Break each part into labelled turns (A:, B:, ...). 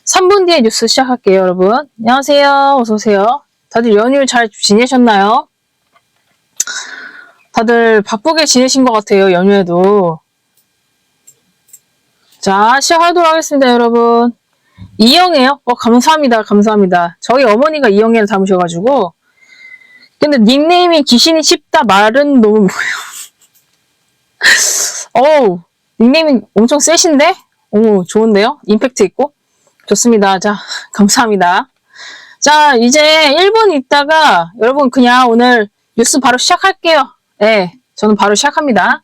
A: 3분 뒤에 뉴스 시작할게요, 여러분. 안녕하세요. 어서오세요. 다들 연휴 잘 지내셨나요? 다들 바쁘게 지내신 것 같아요, 연휴에도. 자, 시작하도록 하겠습니다, 여러분. 이영애요? 감사합니다, 감사합니다. 저희 어머니가 이영애를 닮으셔가지고. 근데 닉네임이 귀신이 씹다 말은 너무 뭐예요? 어우, 닉네임이 엄청 세신데? 오, 좋은데요? 임팩트 있고? 좋습니다. 자, 감사합니다. 자, 이제 1분 있다가 여러분 그냥 오늘 뉴스 바로 시작할게요. 네, 저는 바로 시작합니다.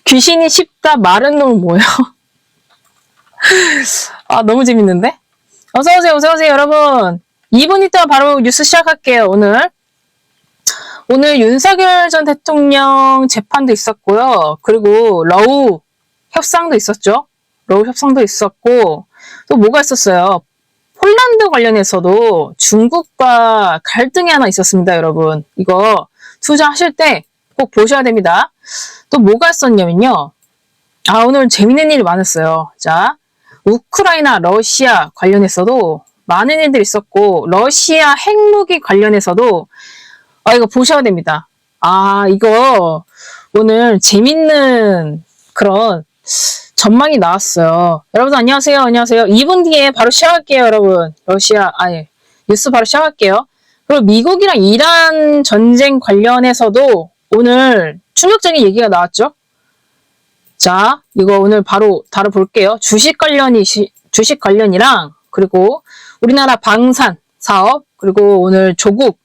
A: 귀신이 씹다 마른 놈은 뭐예요? 아, 너무 재밌는데? 어서오세요, 어서오세요, 여러분. 2분 있다가 바로 뉴스 시작할게요, 오늘. 오늘 윤석열 전 대통령 재판도 있었고요. 그리고 러우 협상도 있었죠. 러우 협상도 있었고 또 뭐가 있었어요. 폴란드 관련해서도 중국과 갈등이 하나 있었습니다. 여러분 이거 투자하실 때 꼭 보셔야 됩니다. 또 뭐가 있었냐면요. 오늘 재밌는 일이 많았어요. 자, 우크라이나 러시아 관련해서도 많은 일들이 있었고 러시아 핵무기 관련해서도 이거 보셔야 됩니다. 이거 오늘 재밌는 그런 전망이 나왔어요. 여러분 안녕하세요. 안녕하세요. 2분 뒤에 바로 시작할게요, 여러분. 뉴스 바로 시작할게요. 그리고 미국이랑 이란 전쟁 관련해서도 오늘 충격적인 얘기가 나왔죠. 자, 이거 오늘 바로 다뤄볼게요. 주식 관련이랑 그리고 우리나라 방산 사업 그리고 오늘 조국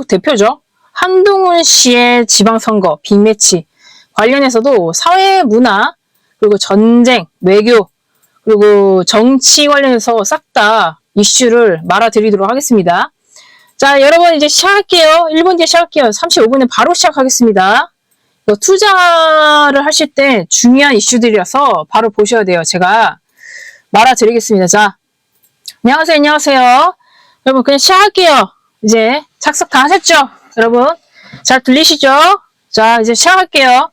A: 대표죠. 한동훈 씨의 지방선거 빅매치 관련해서도 사회 문화 그리고 전쟁, 외교 그리고 정치 관련해서 싹 다 이슈를 말아드리도록 하겠습니다. 자, 여러분 이제 시작할게요. 1분 뒤에 시작할게요. 35분에 바로 시작하겠습니다. 투자를 하실 때 중요한 이슈들이라서 바로 보셔야 돼요. 제가 말아드리겠습니다. 자, 안녕하세요. 안녕하세요. 여러분 그냥 시작할게요. 이제 착석 다 하셨죠? 여러분 잘 들리시죠? 자, 이제 시작할게요.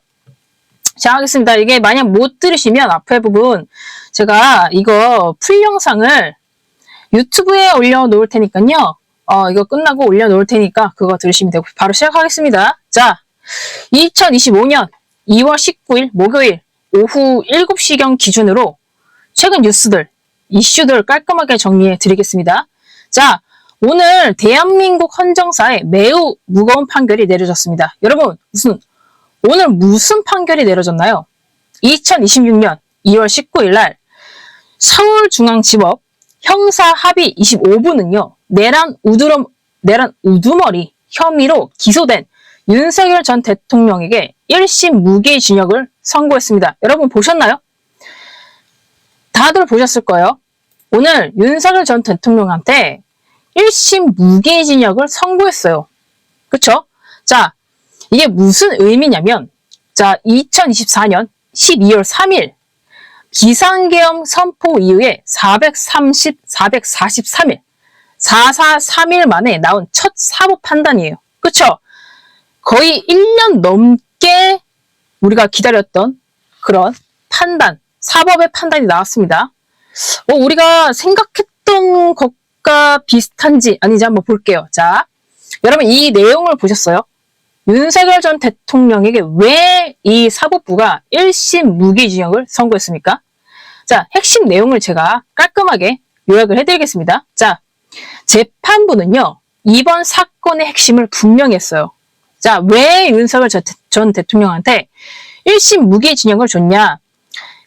A: 시작하겠습니다. 이게 만약 못 들으시면 앞에 부분 제가 이거 풀 영상을 유튜브에 올려놓을 테니까요. 이거 끝나고 올려놓을 테니까 그거 들으시면 되고 바로 시작하겠습니다. 자, 2025년 2월 19일 목요일 오후 7시경 기준으로 최근 뉴스들, 이슈들 깔끔하게 정리해 드리겠습니다. 자, 오늘 대한민국 헌정사에 매우 무거운 판결이 내려졌습니다. 여러분, 오늘 무슨 판결이 내려졌나요? 2026년 2월 19일 날 서울중앙지법 형사합의 25부는요. 내란 우두머리 혐의로 기소된 윤석열 전 대통령에게 1심 무기징역을 선고했습니다. 여러분 보셨나요? 다들 보셨을 거예요. 오늘 윤석열 전 대통령한테 1심 무기징역을 선고했어요. 그쵸? 자, 이게 무슨 의미냐면, 자, 2024년 12월 3일 비상계엄 선포 이후에 443일, 443일 만에 나온 첫 사법 판단이에요. 그쵸? 거의 1년 넘게 우리가 기다렸던 그런 판단, 사법의 판단이 나왔습니다. 우리가 생각했던 것과 비슷한지 아닌지 한번 볼게요. 자, 여러분 이 내용을 보셨어요? 윤석열 전 대통령에게 왜 이 사법부가 1심 무기징역을 선고했습니까? 자, 핵심 내용을 제가 깔끔하게 요약을 해드리겠습니다. 자, 재판부는요, 이번 사건의 핵심을 분명히 했어요. 자, 왜 윤석열 전 대통령한테 1심 무기징역을 줬냐?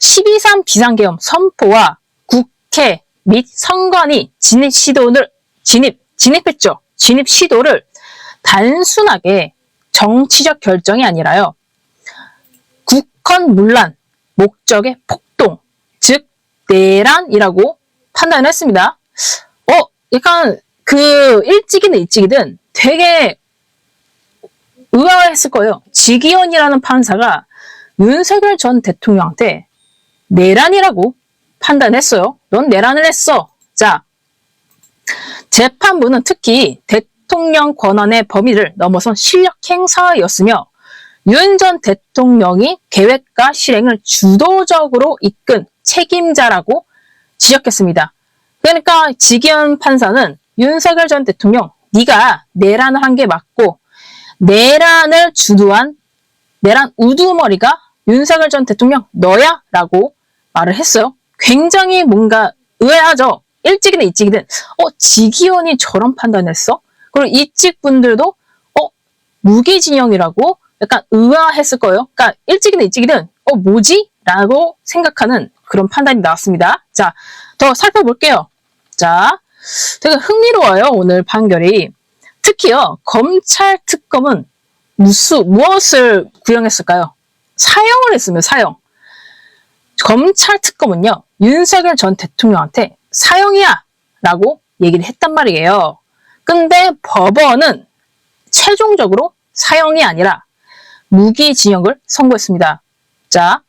A: 12.3 비상계엄 선포와 국회 및 선관위 진입했죠. 진입 시도를 단순하게 정치적 결정이 아니라요. 국헌 문란, 목적의 폭동, 즉 내란이라고 판단을 했습니다. 약간 일찍이든 되게 의아했을 거예요. 지기현이라는 판사가 윤석열 전 대통령한테 내란이라고 판단했어요. 넌 내란을 했어. 자, 재판부는 특히 대통령 권한의 범위를 넘어선 실력 행사였으며 윤 전 대통령이 계획과 실행을 주도적으로 이끈 책임자라고 지적했습니다. 그러니까 지기현 판사는 윤석열 전 대통령, 네가 내란을 한 게 맞고 내란을 주도한 내란 우두머리가 윤석열 전 대통령 너야? 라고 말을 했어요. 굉장히 뭔가 의아하죠. 일찍이든 일찍이든 지기현이 저런 판단했어? 그리고 이찍 분들도 무기징역이라고 약간 의아했을 거예요. 그러니까 일찍이든 일찍이든 뭐지? 라고 생각하는 그런 판단이 나왔습니다. 자, 더 살펴볼게요. 자, 되게 흥미로워요. 오늘 판결이. 특히요. 검찰 특검은 무엇을 구형했을까요? 사형을 했으면 사형. 검찰 특검은요. 윤석열 전 대통령한테 사형이야 라고 얘기를 했단 말이에요. 근데 법원은 최종적으로 사형이 아니라 무기징역을 선고했습니다. 자,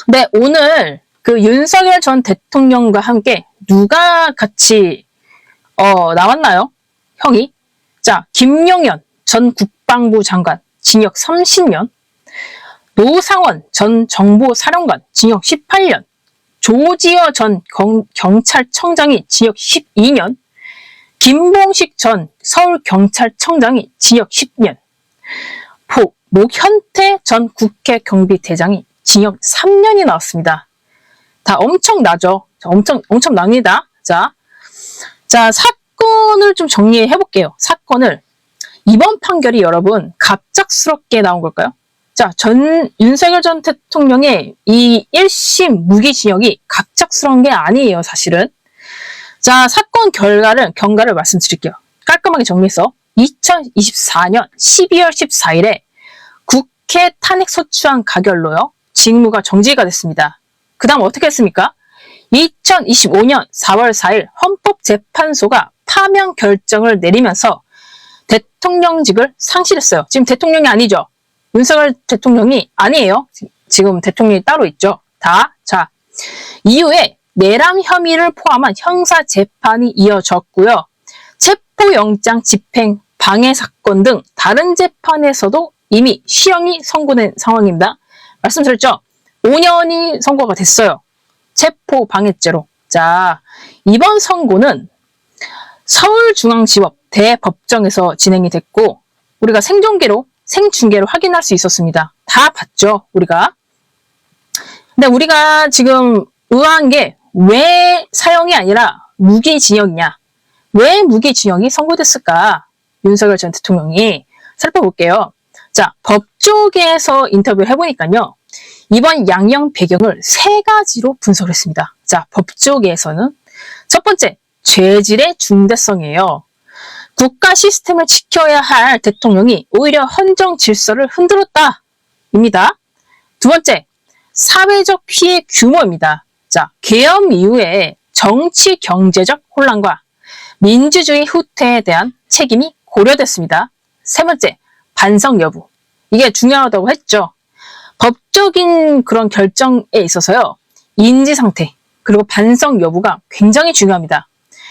A: 네, 오늘 그 윤석열 전 대통령과 함께 누가 같이 나왔나요? 형이. 자, 김용현 전 국방부 장관 징역 30년, 노상원 전 정보사령관 징역 18년, 조지어 전 경찰청장이 징역 12년, 김봉식 전 서울경찰청장이 징역 10년, 목현태 전 국회 경비대장이 징역 3년이 나왔습니다. 다 엄청나죠? 엄청납니다. 자, 사건을 좀 정리해 볼게요. 사건을. 이번 판결이 여러분 갑작스럽게 나온 걸까요? 자, 윤석열 전 대통령의 이 1심 무기징역이 갑작스러운 게 아니에요, 사실은. 자, 사건 경과를 말씀드릴게요. 깔끔하게 정리해서 2024년 12월 14일에 국회 탄핵소추안 가결로요. 직무가 정지가 됐습니다. 그 다음 어떻게 했습니까? 2025년 4월 4일 헌법재판소가 파면 결정을 내리면서 대통령직을 상실했어요. 지금 대통령이 아니죠. 윤석열 대통령이 아니에요. 지금 대통령이 따로 있죠. 자, 이후에 내란 혐의를 포함한 형사 재판이 이어졌고요. 체포영장 집행 방해 사건 등 다른 재판에서도 이미 실형이 선고된 상황입니다. 말씀드렸죠? 5년이 선고가 됐어요. 체포 방해죄로. 자, 이번 선고는 서울중앙지법 대법정에서 진행이 됐고 우리가 생중계로 확인할 수 있었습니다. 다 봤죠, 우리가. 근데 우리가 지금 의아한 게 왜 사형이 아니라 무기징역이냐? 왜 무기징역이 선고됐을까? 윤석열 전 대통령이 살펴볼게요. 자, 법조계에서 인터뷰를 해보니까요. 이번 양형 배경을 3가지로 분석을 했습니다. 자, 법조계에서는 첫 번째, 죄질의 중대성이에요. 국가 시스템을 지켜야 할 대통령이 오히려 헌정 질서를 흔들었다. 입니다. 두 번째, 사회적 피해 규모입니다. 자, 계엄 이후에 정치 경제적 혼란과 민주주의 후퇴에 대한 책임이 고려됐습니다. 세 번째, 반성 여부. 이게 중요하다고 했죠. 법적인 그런 결정에 있어서요. 인지 상태, 그리고 반성 여부가 굉장히 중요합니다.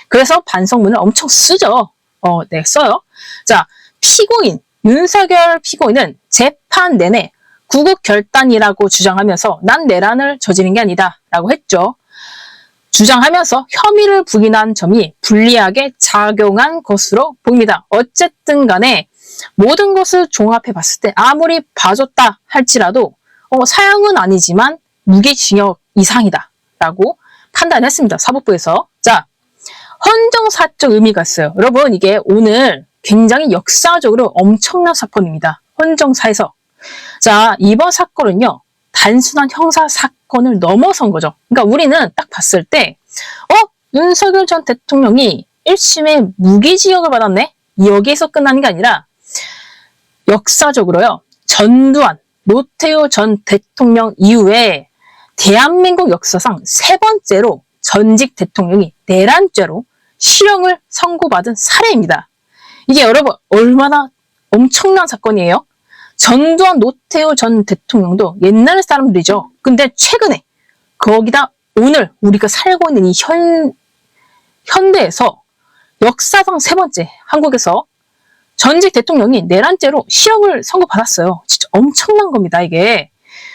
A: 그래서 반성문을 엄청 쓰죠. 네, 써요. 자, 윤석열 피고인은 재판 내내 구국 결단이라고 주장하면서 난 내란을 저지른 게 아니다 라고 했죠. 주장하면서 혐의를 부인한 점이 불리하게 작용한 것으로 보입니다. 어쨌든 간에 모든 것을 종합해 봤을 때 아무리 봐줬다 할지라도 사형은 아니지만 무기징역 이상이다 라고 판단했습니다. 사법부에서. 자, 헌정사적 의미가 있어요. 여러분, 이게 오늘 굉장히 역사적으로 엄청난 사건입니다. 헌정사에서. 자, 이번 사건은요, 단순한 형사 사건을 넘어선 거죠. 그러니까 우리는 딱 봤을 때, 윤석열 전 대통령이 1심에 무기징역을 받았네? 여기에서 끝나는 게 아니라, 역사적으로요, 전두환, 노태우 전 대통령 이후에 대한민국 역사상 3번째로 전직 대통령이 내란죄로 실형을 선고받은 사례입니다. 이게 여러분 얼마나 엄청난 사건이에요? 전두환, 노태우 전 대통령도 옛날 사람들이죠. 근데 최근에 거기다 오늘 우리가 살고 있는 이 현대에서 역사상 3번째 한국에서 전직 대통령이 내란죄로 실형을 선고받았어요. 진짜 엄청난 겁니다, 이게.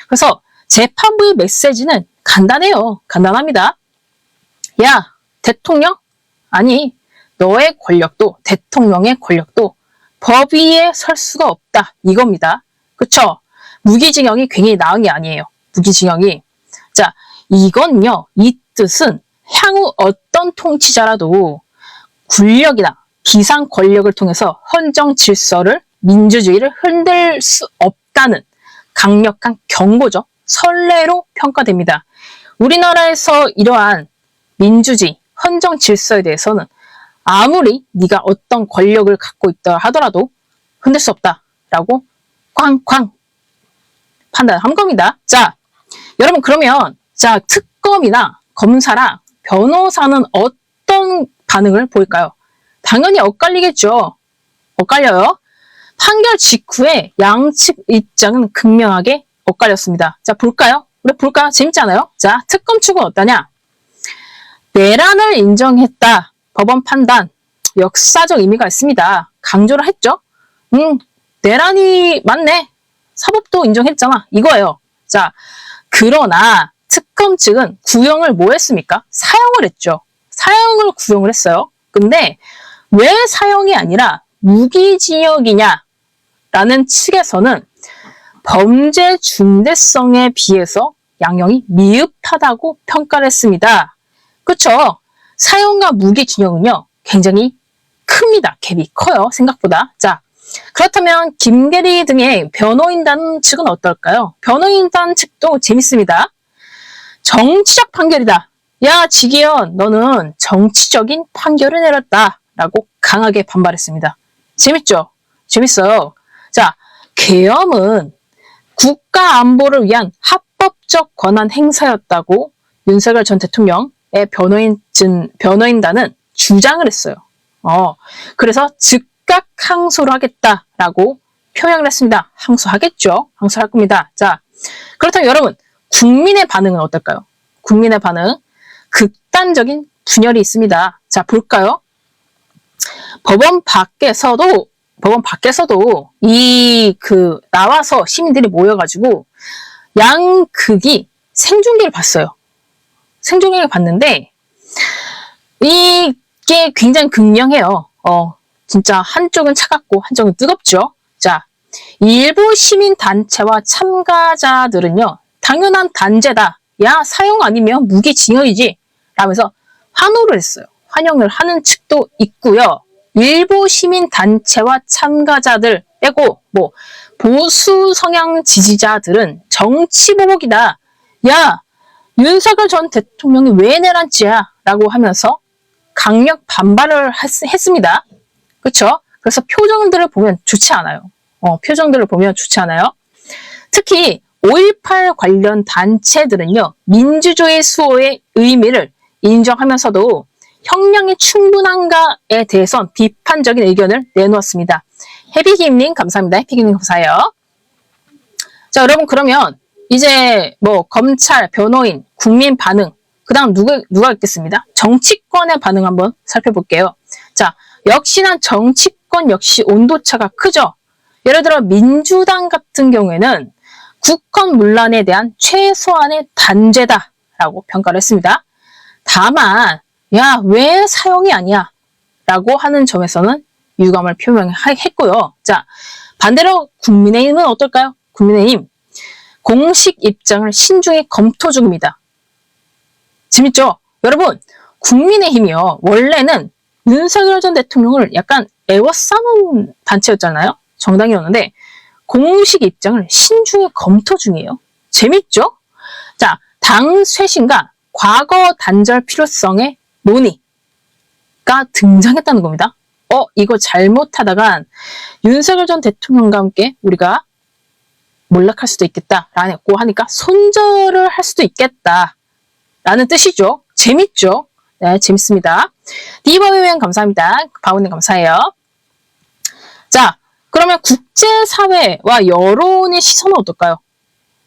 A: 그래서 재판부의 메시지는 간단해요. 간단합니다. 야, 대통령? 아니, 너의 권력도, 대통령의 권력도 법 위에 설 수가 없다. 이겁니다. 그쵸? 무기징역이 괜히 나은 게 아니에요. 무기징역이. 자, 이건요, 이 뜻은 향후 어떤 통치자라도 군력이나 비상 권력을 통해서 헌정 질서를, 민주주의를 흔들 수 없다는 강력한 경고죠. 선례로 평가됩니다. 우리나라에서 이러한 민주주의, 헌정 질서에 대해서는 아무리 네가 어떤 권력을 갖고 있다 하더라도 흔들 수 없다라고 꽝꽝 판단한 겁니다. 자, 여러분 그러면 자 특검이나 검사랑 변호사는 어떤 반응을 보일까요? 당연히 엇갈리겠죠. 엇갈려요. 판결 직후에 양측 입장은 극명하게 엇갈렸습니다. 자, 볼까요? 우리 볼까요? 재밌잖아요? 자, 특검 측은 어떠냐? 내란을 인정했다. 법원 판단. 역사적 의미가 있습니다. 강조를 했죠? 내란이 맞네. 사법도 인정했잖아. 이거예요. 자, 그러나 특검 측은 구형을 뭐 했습니까? 사형을 했죠. 사형을 구형을 했어요. 근데 왜 사형이 아니라 무기징역이냐? 라는 측에서는 범죄 중대성에 비해서 양형이 미흡하다고 평가를 했습니다. 그쵸? 사형과 무기징역은요, 굉장히 큽니다. 갭이 커요. 생각보다. 자, 그렇다면 김계리 등의 변호인단 측은 어떨까요? 변호인단 측도 재밌습니다. 정치적 판결이다. 야, 지기현, 너는 정치적인 판결을 내렸다. 라고 강하게 반발했습니다. 재밌죠? 재밌어요. 자, 계엄은 국가 안보를 위한 합법적 권한 행사였다고 윤석열 전 대통령의 변호인단은 주장을 했어요. 그래서 즉각 항소를 하겠다라고 표명을 했습니다. 항소하겠죠. 항소할 겁니다. 자, 그렇다면 여러분, 국민의 반응은 어떨까요? 국민의 반응, 극단적인 분열이 있습니다. 자, 볼까요? 법원 밖에서도 나와서 시민들이 모여가지고 양극이 생중계를 봤어요. 생중계를 봤는데 이게 굉장히 극명해요. 진짜 한쪽은 차갑고 한쪽은 뜨겁죠. 자, 일부 시민단체와 참가자들은요, 당연한 단죄다. 야, 사형 아니면 무기징역이지. 라면서 환호를 했어요. 환영을 하는 측도 있고요. 일부 시민단체와 참가자들 빼고 보수 성향 지지자들은 정치보복이다. 야, 윤석열 전 대통령이 왜 내란죄야? 라고 하면서 강력 반발을 했습니다. 그렇죠? 그래서 표정들을 보면 좋지 않아요. 표정들을 보면 좋지 않아요. 특히 5.18 관련 단체들은요, 민주주의 수호의 의미를 인정하면서도 형량이 충분한가에 대해선 비판적인 의견을 내놓았습니다. 해피김님 감사합니다. 해피김님 감사해요. 자, 여러분 그러면 이제 검찰, 변호인, 국민 반응, 그 다음 누가 있겠습니다? 정치권의 반응 한번 살펴볼게요. 자, 역시나 정치권 역시 온도차가 크죠? 예를 들어 민주당 같은 경우에는 국헌 문란에 대한 최소한의 단죄다라고 평가를 했습니다. 다만 야, 왜 사형이 아니야? 라고 하는 점에서는 유감을 표명했고요. 자, 반대로 국민의힘은 어떨까요? 국민의힘 공식 입장을 신중히 검토 중입니다. 재밌죠? 여러분, 국민의힘이요, 원래는 윤석열 전 대통령을 약간 애워싸는 단체였잖아요? 정당이었는데 공식 입장을 신중히 검토 중이에요. 재밌죠? 자, 당 쇄신과 과거 단절 필요성의 논의가 등장했다는 겁니다. 이거 잘못하다간 윤석열 전 대통령과 함께 우리가 몰락할 수도 있겠다라고 하니까 손절을 할 수도 있겠다라는 뜻이죠. 재밌죠? 네, 재밌습니다. 디버웨이원 감사합니다. 바우님 감사해요. 자, 그러면 국제사회와 여론의 시선은 어떨까요?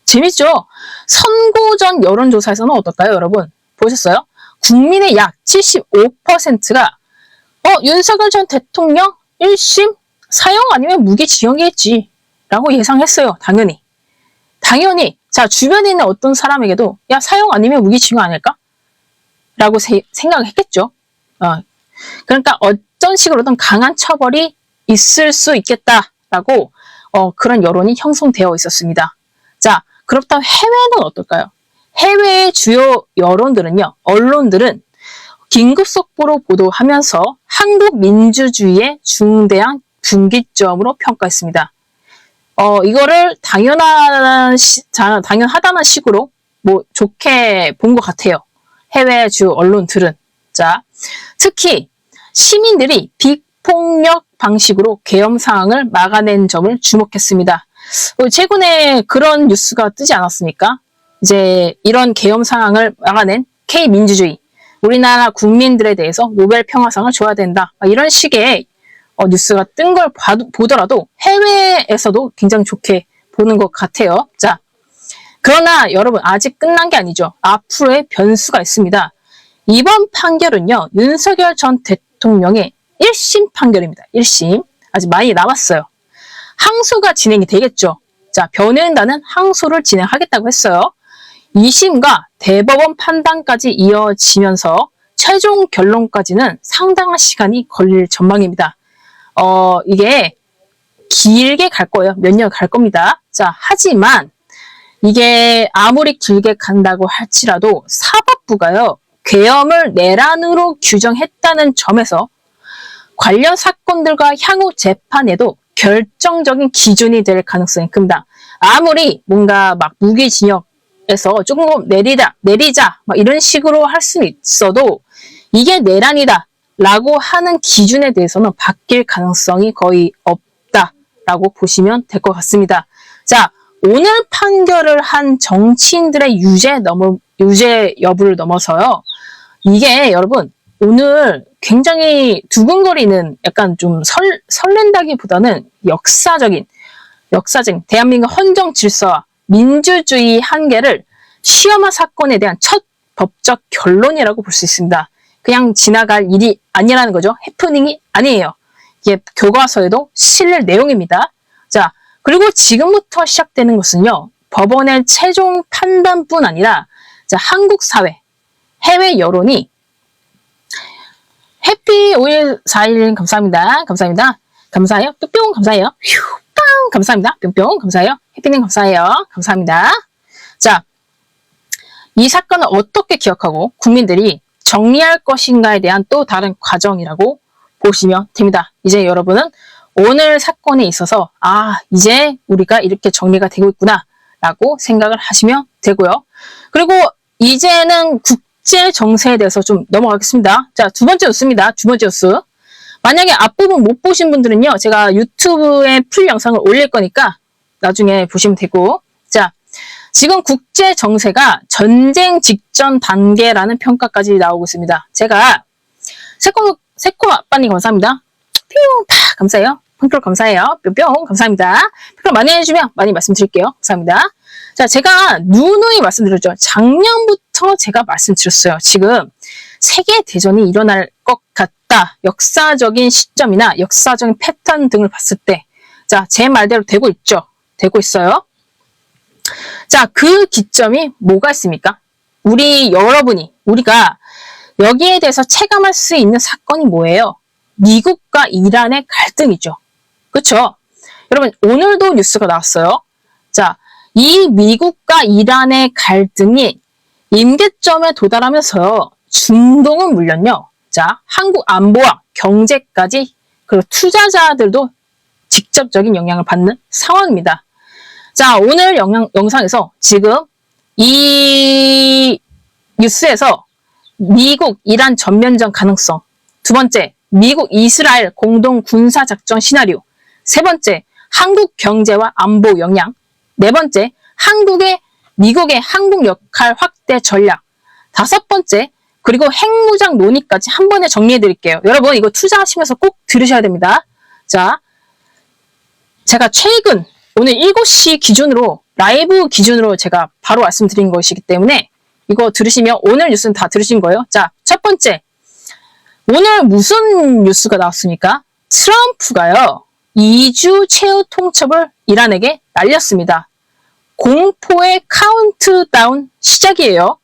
A: 재밌죠? 선거 전 여론조사에서는 어떨까요, 여러분? 보셨어요? 국민의 약 75%가 윤석열 전 대통령 1심 사형 아니면 무기징역이겠지 라고 예상했어요. 당연히 자 주변에 있는 어떤 사람에게도 야 사형 아니면 무기징역 아닐까? 라고 생각을 했겠죠. 그러니까 어떤 식으로든 강한 처벌이 있을 수 있겠다라고 그런 여론이 형성되어 있었습니다. 자, 그렇다면 해외는 어떨까요? 해외의 주요 언론들은 긴급 속보로 보도하면서 한국 민주주의의 중대한 분기점으로 평가했습니다. 이거를 당연하다는 식으로 뭐 좋게 본 것 같아요. 해외 주 언론들은. 자, 특히 시민들이 비폭력 방식으로 계엄 상황을 막아낸 점을 주목했습니다. 최근에 그런 뉴스가 뜨지 않았습니까? 이제 이런 계엄 상황을 막아낸 K민주주의, 우리나라 국민들에 대해서 노벨 평화상을 줘야 된다. 이런 식의 뉴스가 뜬 걸 보더라도 해외에서도 굉장히 좋게 보는 것 같아요. 자, 그러나 여러분 아직 끝난 게 아니죠. 앞으로의 변수가 있습니다. 이번 판결은요. 윤석열 전 대통령의 1심 판결입니다. 1심. 아직 많이 남았어요. 항소가 진행이 되겠죠. 자, 변호인단은 항소를 진행하겠다고 했어요. 2심과 대법원 판단까지 이어지면서 최종 결론까지는 상당한 시간이 걸릴 전망입니다. 이게 길게 갈 거예요. 몇 년 갈 겁니다. 자, 하지만 이게 아무리 길게 간다고 할지라도 사법부가요. 계엄을 내란으로 규정했다는 점에서 관련 사건들과 향후 재판에도 결정적인 기준이 될 가능성이 큽니다. 아무리 뭔가 막 무기징역에서 조금 내리자 막 이런 식으로 할 수는 있어도 이게 내란이다 라고 하는 기준에 대해서는 바뀔 가능성이 거의 없다라고 보시면 될 것 같습니다. 자, 오늘 판결을 한 정치인들의 유죄 여부를 넘어서요. 이게 여러분 오늘 굉장히 두근거리는 약간 좀 설렌다기보다는 역사적인 대한민국 헌정 질서와 민주주의 한계를 시험한 사건에 대한 첫 법적 결론이라고 볼 수 있습니다. 그냥 지나갈 일이 아니라는 거죠. 해프닝이 아니에요. 이게 교과서에도 실릴 내용입니다. 자, 그리고 지금부터 시작되는 것은요. 법원의 최종 판단뿐 아니라 자, 한국 사회, 해외 여론이 해피 5일 4일 감사합니다. 감사해요. 뿅뿅 감사해요. 휴빵 감사합니다. 뿅뿅 감사해요. 해피님 감사해요. 감사합니다. 자, 이 사건을 어떻게 기억하고 국민들이 정리할 것인가에 대한 또 다른 과정이라고 보시면 됩니다. 이제 여러분은 오늘 사건에 있어서 이제 우리가 이렇게 정리가 되고 있구나 라고 생각을 하시면 되고요. 그리고 이제는 국제 정세에 대해서 좀 넘어가겠습니다. 자, 두 번째 뉴스입니다. 두 번째 뉴스. 만약에 앞부분 못 보신 분들은요. 제가 유튜브에 풀 영상을 올릴 거니까 나중에 보시면 되고. 자, 지금 국제 정세가 전쟁 직전 단계라는 평가까지 나오고 있습니다. 제가 세코 아빠님 감사합니다. 뿅, 파 감사해요. 펑클 감사해요. 뿅뿅 감사합니다. 펑클 많이 해주면 많이 말씀드릴게요. 감사합니다. 자, 제가 누누이 말씀드렸죠. 작년부터 제가 말씀드렸어요. 지금 세계대전이 일어날 것 같다. 역사적인 시점이나 역사적인 패턴 등을 봤을 때, 자, 제 말대로 되고 있죠. 되고 있어요. 자, 그 기점이 뭐가 있습니까? 우리가 여기에 대해서 체감할 수 있는 사건이 뭐예요? 미국과 이란의 갈등이죠. 그렇죠? 여러분, 오늘도 뉴스가 나왔어요. 자, 이 미국과 이란의 갈등이 임계점에 도달하면서 중동은 물론요. 자, 한국 안보와 경제까지 그리고 투자자들도 직접적인 영향을 받는 상황입니다. 자, 오늘 영상에서 지금 이 뉴스에서 미국, 이란 전면전 가능성, 두 번째, 미국, 이스라엘 공동 군사작전 시나리오, 세 번째, 한국 경제와 안보 영향, 네 번째, 미국의 한국 역할 확대 전략, 다섯 번째, 그리고 핵무장 논의까지 한 번에 정리해 드릴게요. 여러분, 이거 투자하시면서 꼭 들으셔야 됩니다. 자, 제가 최근 오늘 7시 기준으로 라이브 기준으로 제가 바로 말씀드린 것이기 때문에 이거 들으시면 오늘 뉴스는 다 들으신 거예요. 자, 첫 번째. 오늘 무슨 뉴스가 나왔습니까? 트럼프가요. 2주 최후 통첩을 이란에게 날렸습니다. 공포의 카운트다운 시작이에요.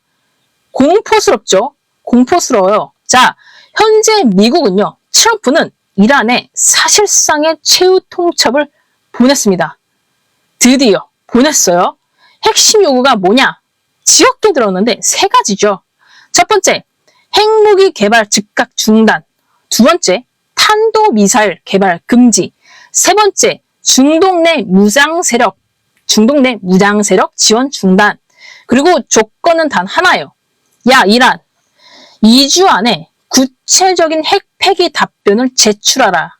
A: 공포스럽죠? 공포스러워요. 자, 현재 미국은요, 트럼프는 이란에 사실상의 최후 통첩을 보냈습니다. 드디어 보냈어요. 핵심 요구가 뭐냐? 지역게 들었는데 세 가지죠. 첫 번째, 핵무기 개발 즉각 중단. 두 번째, 탄도미사일 개발 금지. 세 번째, 중동 내 무장 세력 지원 중단. 그리고 조건은 단 하나예요. 야, 이란, 2주 안에 구체적인 핵 폐기 답변을 제출하라.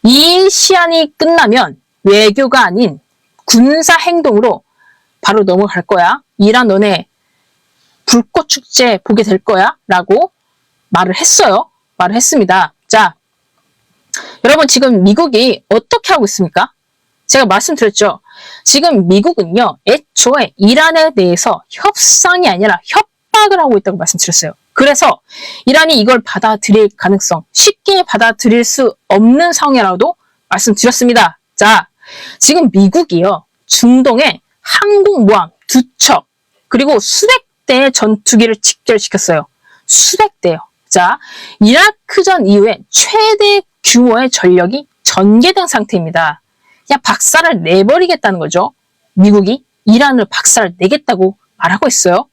A: 이 시한이 끝나면 외교가 아닌 군사 행동으로 바로 넘어갈 거야. 이란 너네 불꽃 축제 보게 될 거야. 라고 말을 했어요. 말을 했습니다. 자, 여러분 지금 미국이 어떻게 하고 있습니까? 제가 말씀드렸죠. 지금 미국은요, 애초에 이란에 대해서 협상이 아니라 협박을 하고 있다고 말씀드렸어요. 그래서 이란이 이걸 받아들일 가능성, 쉽게 받아들일 수 없는 상황이라고도 말씀드렸습니다. 자, 지금 미국이요, 중동에 항공모함 2척, 그리고 수백 대의 전투기를 직결시켰어요. 수백 대요. 자, 이라크전 이후에 최대 규모의 전력이 전개된 상태입니다. 그냥 박살을 내버리겠다는 거죠. 미국이 이란을 박살을 내겠다고 말하고 있어요.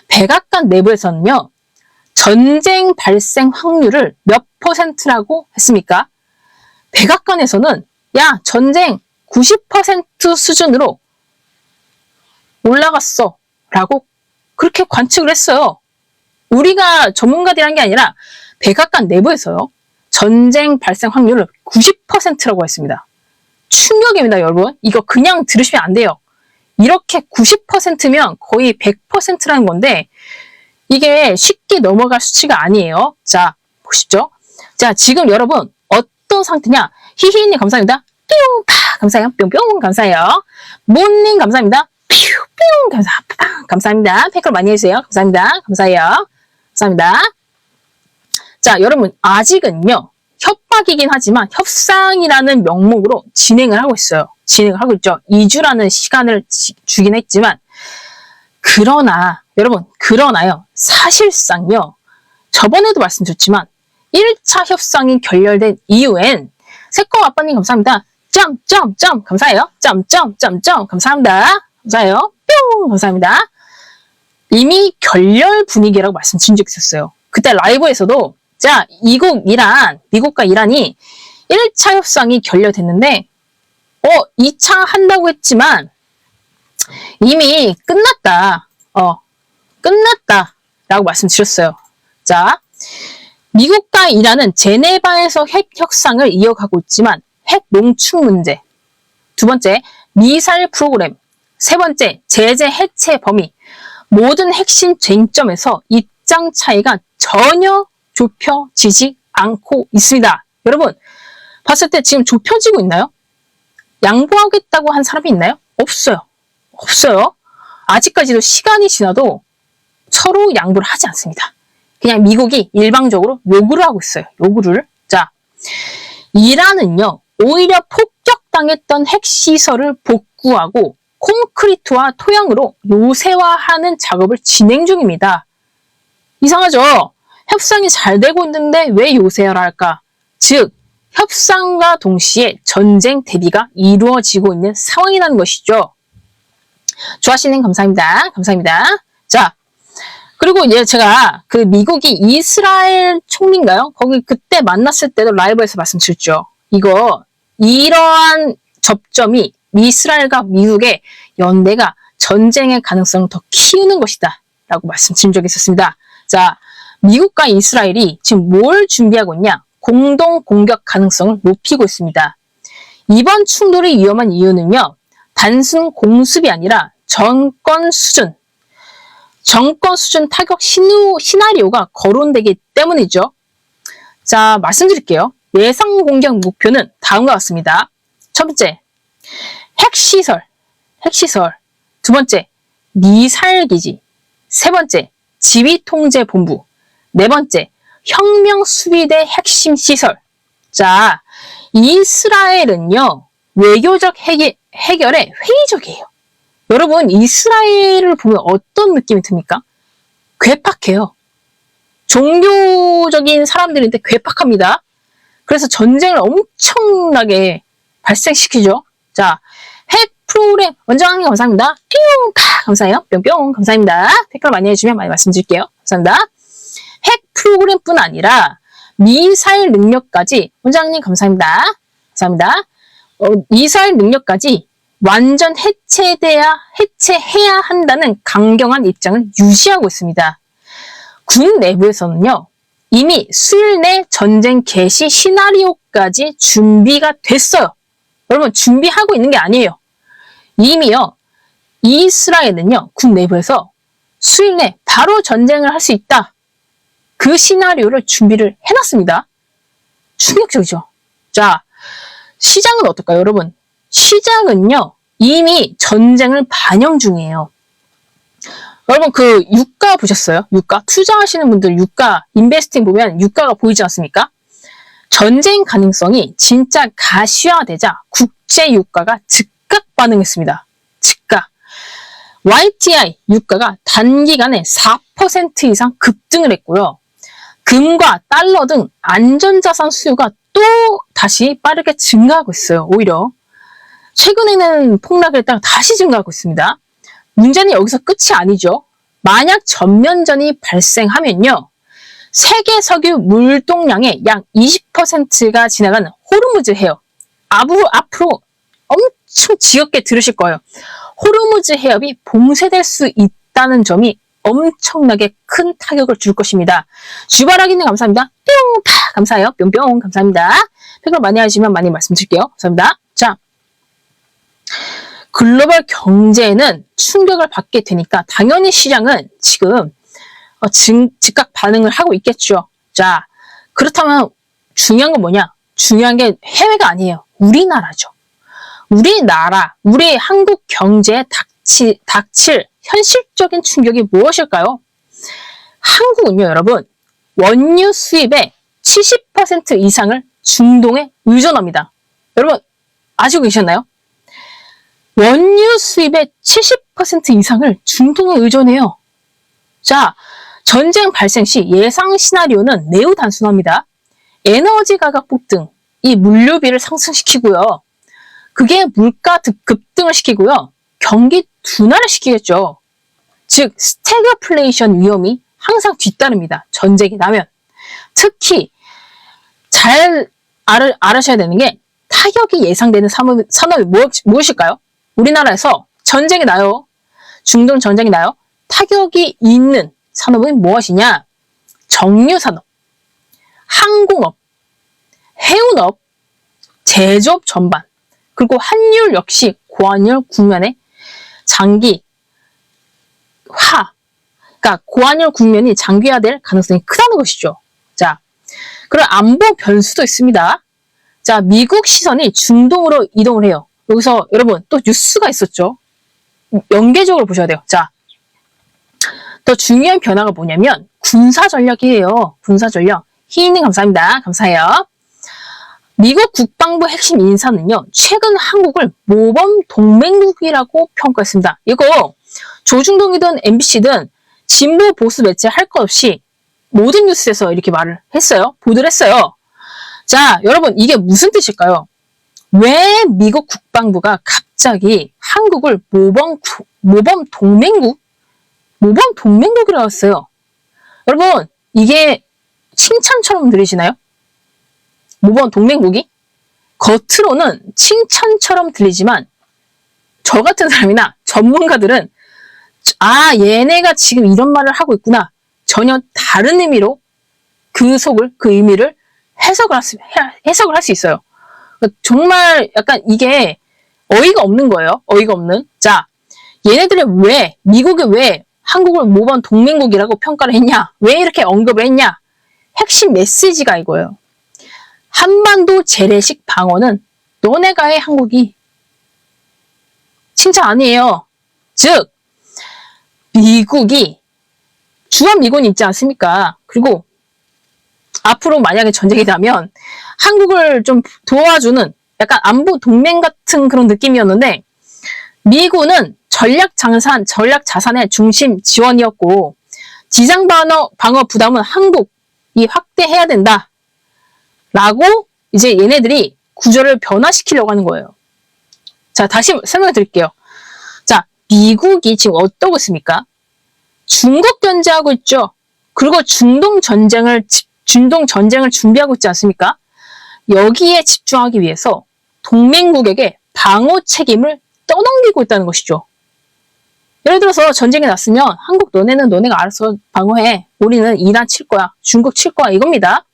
A: 백악관 내부에서는요, 전쟁 발생 확률을 몇 %라고 했습니까? 백악관에서는 야, 전쟁 90% 수준으로 올라갔어 라고 그렇게 관측을 했어요. 우리가 전문가들이 한 게 아니라 백악관 내부에서요, 전쟁 발생 확률을 90%라고 했습니다. 충격입니다, 여러분. 이거 그냥 들으시면 안 돼요. 이렇게 90%면 거의 100%라는 건데 이게 쉽게 넘어갈 수치가 아니에요. 자, 보시죠. 자, 지금 여러분 어떤 상태냐? 히히님 감사합니다. 뿅, 파, 감사해요. 뿅뿅, 감사해요. 모님 감사합니다. 뿅뿅, 감사합니다. 댓글 많이 해주세요. 감사합니다. 감사해요. 감사합니다. 자, 여러분 아직은요, 협박이긴 하지만 협상이라는 명목으로 진행을 하고 있어요. 진행을 하고 있죠. 2주라는 시간을 주긴 했지만, 그러나 여러분, 그러나요, 사실상요, 저번에도 말씀드렸지만 1차 협상이 결렬된 이후엔 새콤 아빠님 감사합니다. 점점점 감사해요. 점점점점 감사합니다. 감사해요. 뿅 감사합니다. 이미 결렬 분위기라고 말씀드린 적 있었어요. 그때 라이브에서도 자, 미국과 이란이 1차 협상이 결렬됐는데 2차 한다고 했지만 이미 끝났다. 끝났다라고 말씀드렸어요. 자, 미국과 이란은 제네바에서 핵 협상을 이어가고 있지만 핵 농축 문제, 두 번째 미사일 프로그램, 세 번째 제재 해체 범위, 모든 핵심 쟁점에서 입장 차이가 전혀 좁혀지지 않고 있습니다. 여러분 봤을 때 지금 좁혀지고 있나요? 양보하겠다고 한 사람이 있나요? 없어요. 없어요. 아직까지도 시간이 지나도 서로 양보를 하지 않습니다. 그냥 미국이 일방적으로 요구를 하고 있어요. 요구를. 자, 이란은요, 오히려 폭격당했던 핵시설을 복구하고 콘크리트와 토양으로 요새화하는 작업을 진행 중입니다. 이상하죠? 협상이 잘 되고 있는데 왜 요새화를 할까? 즉, 협상과 동시에 전쟁 대비가 이루어지고 있는 상황이라는 것이죠. 조아씨님 감사합니다. 감사합니다. 자, 그리고 이제 제가 그 미국이 이스라엘 총리인가요? 거기 그때 만났을 때도 라이브에서 말씀드렸죠. 이러한 접점이 이스라엘과 미국의 연대가 전쟁의 가능성을 더 키우는 것이다 라고 말씀드린 적이 있었습니다. 자, 미국과 이스라엘이 지금 뭘 준비하고 있냐? 공동 공격 가능성을 높이고 있습니다. 이번 충돌이 위험한 이유는요, 단순 공습이 아니라 정권 수준 타격 시나리오가 거론되기 때문이죠. 자, 말씀드릴게요. 예상 공격 목표는 다음과 같습니다. 첫 번째, 핵시설. 두 번째, 미사일기지. 세 번째, 지휘통제본부. 네 번째, 혁명수비대 핵심 시설. 자, 이스라엘은요, 외교적 해결에 회의적이에요. 여러분, 이스라엘을 보면 어떤 느낌이 듭니까? 괴팍해요. 종교적인 사람들인데 괴팍합니다. 그래서 전쟁을 엄청나게 발생시키죠. 자, 핵 프로그램 원장님 감사합니다. 뿅! 감사해요. 뿅뿅 감사합니다. 댓글 많이 해주시면 많이 말씀드릴게요. 감사합니다. 핵 프로그램뿐 아니라 미사일 능력까지 원장님 감사합니다. 감사합니다. 미사일 능력까지 완전 해체해야 한다는 강경한 입장을 유지하고 있습니다. 군 내부에서는요, 이미 수일 내 전쟁 개시 시나리오까지 준비가 됐어요. 여러분, 준비하고 있는 게 아니에요. 이미요, 이스라엘은요, 군 내부에서 수일 내 바로 전쟁을 할 수 있다. 그 시나리오를 준비를 해놨습니다. 충격적이죠. 자, 시장은 어떨까요, 여러분? 시장은요, 이미 전쟁을 반영 중이에요. 여러분, 그 유가 보셨어요? 유가? 투자하시는 분들 유가, 인베스팅 보면 유가가 보이지 않습니까? 전쟁 가능성이 진짜 가시화되자 국제 유가가 즉각 반응했습니다. 즉각. YTI 유가가 단기간에 4% 이상 급등을 했고요. 금과 달러 등 안전자산 수요가 또 다시 빠르게 증가하고 있어요. 오히려. 최근에는 폭락을 했다가 다시 증가하고 있습니다. 문제는 여기서 끝이 아니죠. 만약 전면전이 발생하면요, 세계 석유 물동량의 약 20%가 지나가는 호르무즈 해협, 앞으로 엄청 지겹게 들으실 거예요. 호르무즈 해협이 봉쇄될 수 있다는 점이 엄청나게 큰 타격을 줄 것입니다. 주바라기님 감사합니다. 뿅! 파! 감사해요. 뿅뿅! 감사합니다. 댓글 많이 하시면 많이 말씀드릴게요. 감사합니다. 자, 글로벌 경제에는 충격을 받게 되니까 당연히 시장은 지금 즉각 반응을 하고 있겠죠. 자, 그렇다면 중요한 건 뭐냐? 중요한 게 해외가 아니에요. 우리나라죠. 우리나라, 우리 한국 경제에 닥칠 현실적인 충격이 무엇일까요? 한국은요, 여러분, 원유 수입의 70% 이상을 중동에 의존합니다. 여러분, 아시고 계셨나요? 원유 수입의 70% 이상을 중동에 의존해요. 자, 전쟁 발생 시 예상 시나리오는 매우 단순합니다. 에너지 가격 폭등, 이 물류비를 상승시키고요. 그게 물가 급등을 시키고요. 경기 둔화를 시키겠죠. 즉, 스태그플레이션 위험이 항상 뒤따릅니다. 전쟁이 나면. 특히 잘 알으셔야 되는 게 타격이 예상되는 산업이 무엇일까요? 우리나라에서 전쟁이 나요. 중동 전쟁이 나요. 타격이 있는 산업은 무엇이냐? 정유산업, 항공업, 해운업, 제조업 전반, 그리고 환율 역시 고환율 국면에 장기화, 그러니까 고환율 국면이 장기화될 가능성이 크다는 것이죠. 자, 그리고 안보 변수도 있습니다. 자, 미국 시선이 중동으로 이동을 해요. 여기서 여러분 또 뉴스가 있었죠. 연계적으로 보셔야 돼요. 자, 더 중요한 변화가 뭐냐면 군사 전략이에요. 군사 전략. 희인님 감사합니다. 감사해요. 미국 국방부 핵심 인사는요, 최근 한국을 모범 동맹국이라고 평가했습니다. 이거 조중동이든 MBC든 진보 보수 매체 할 것 없이 모든 뉴스에서 이렇게 말을 했어요. 보도를 했어요. 자, 여러분 이게 무슨 뜻일까요? 왜 미국 국방부가 갑자기 한국을 모범 동맹국이라고 했어요? 여러분, 이게 칭찬처럼 들리시나요? 모범 동맹국이? 겉으로는 칭찬처럼 들리지만 저 같은 사람이나 전문가들은 아, 얘네가 지금 이런 말을 하고 있구나. 전혀 다른 의미로 그 의미를 해석을 할 수 있어요. 정말 약간 이게 어이가 없는 거예요. 어이가 없는. 자, 미국이 왜 한국을 모범 동맹국이라고 평가를 했냐? 왜 이렇게 언급을 했냐? 핵심 메시지가 이거예요. 한반도 재래식 방어는 너네가 해, 한국이. 칭찬 아니에요. 즉, 미국이 주한미군이 있지 않습니까? 그리고 앞으로 만약에 전쟁이 나면 한국을 좀 도와주는 약간 안보 동맹 같은 그런 느낌이었는데 미군은 전략 자산의 중심 지원이었고 지상 방어 부담은 한국이 확대해야 된다. 라고 이제 얘네들이 구조를 변화시키려고 하는 거예요. 자, 다시 설명해 드릴게요. 자, 미국이 지금 어떠고 있습니까? 중국 견제하고 있죠. 그리고 중동 전쟁을 준비하고 있지 않습니까? 여기에 집중하기 위해서 동맹국에게 방어 책임을 떠넘기고 있다는 것이죠. 예를 들어서 전쟁이 났으면 한국 너네가 알아서 방어해. 우리는 이란 칠 거야. 중국 칠 거야. 이겁니다.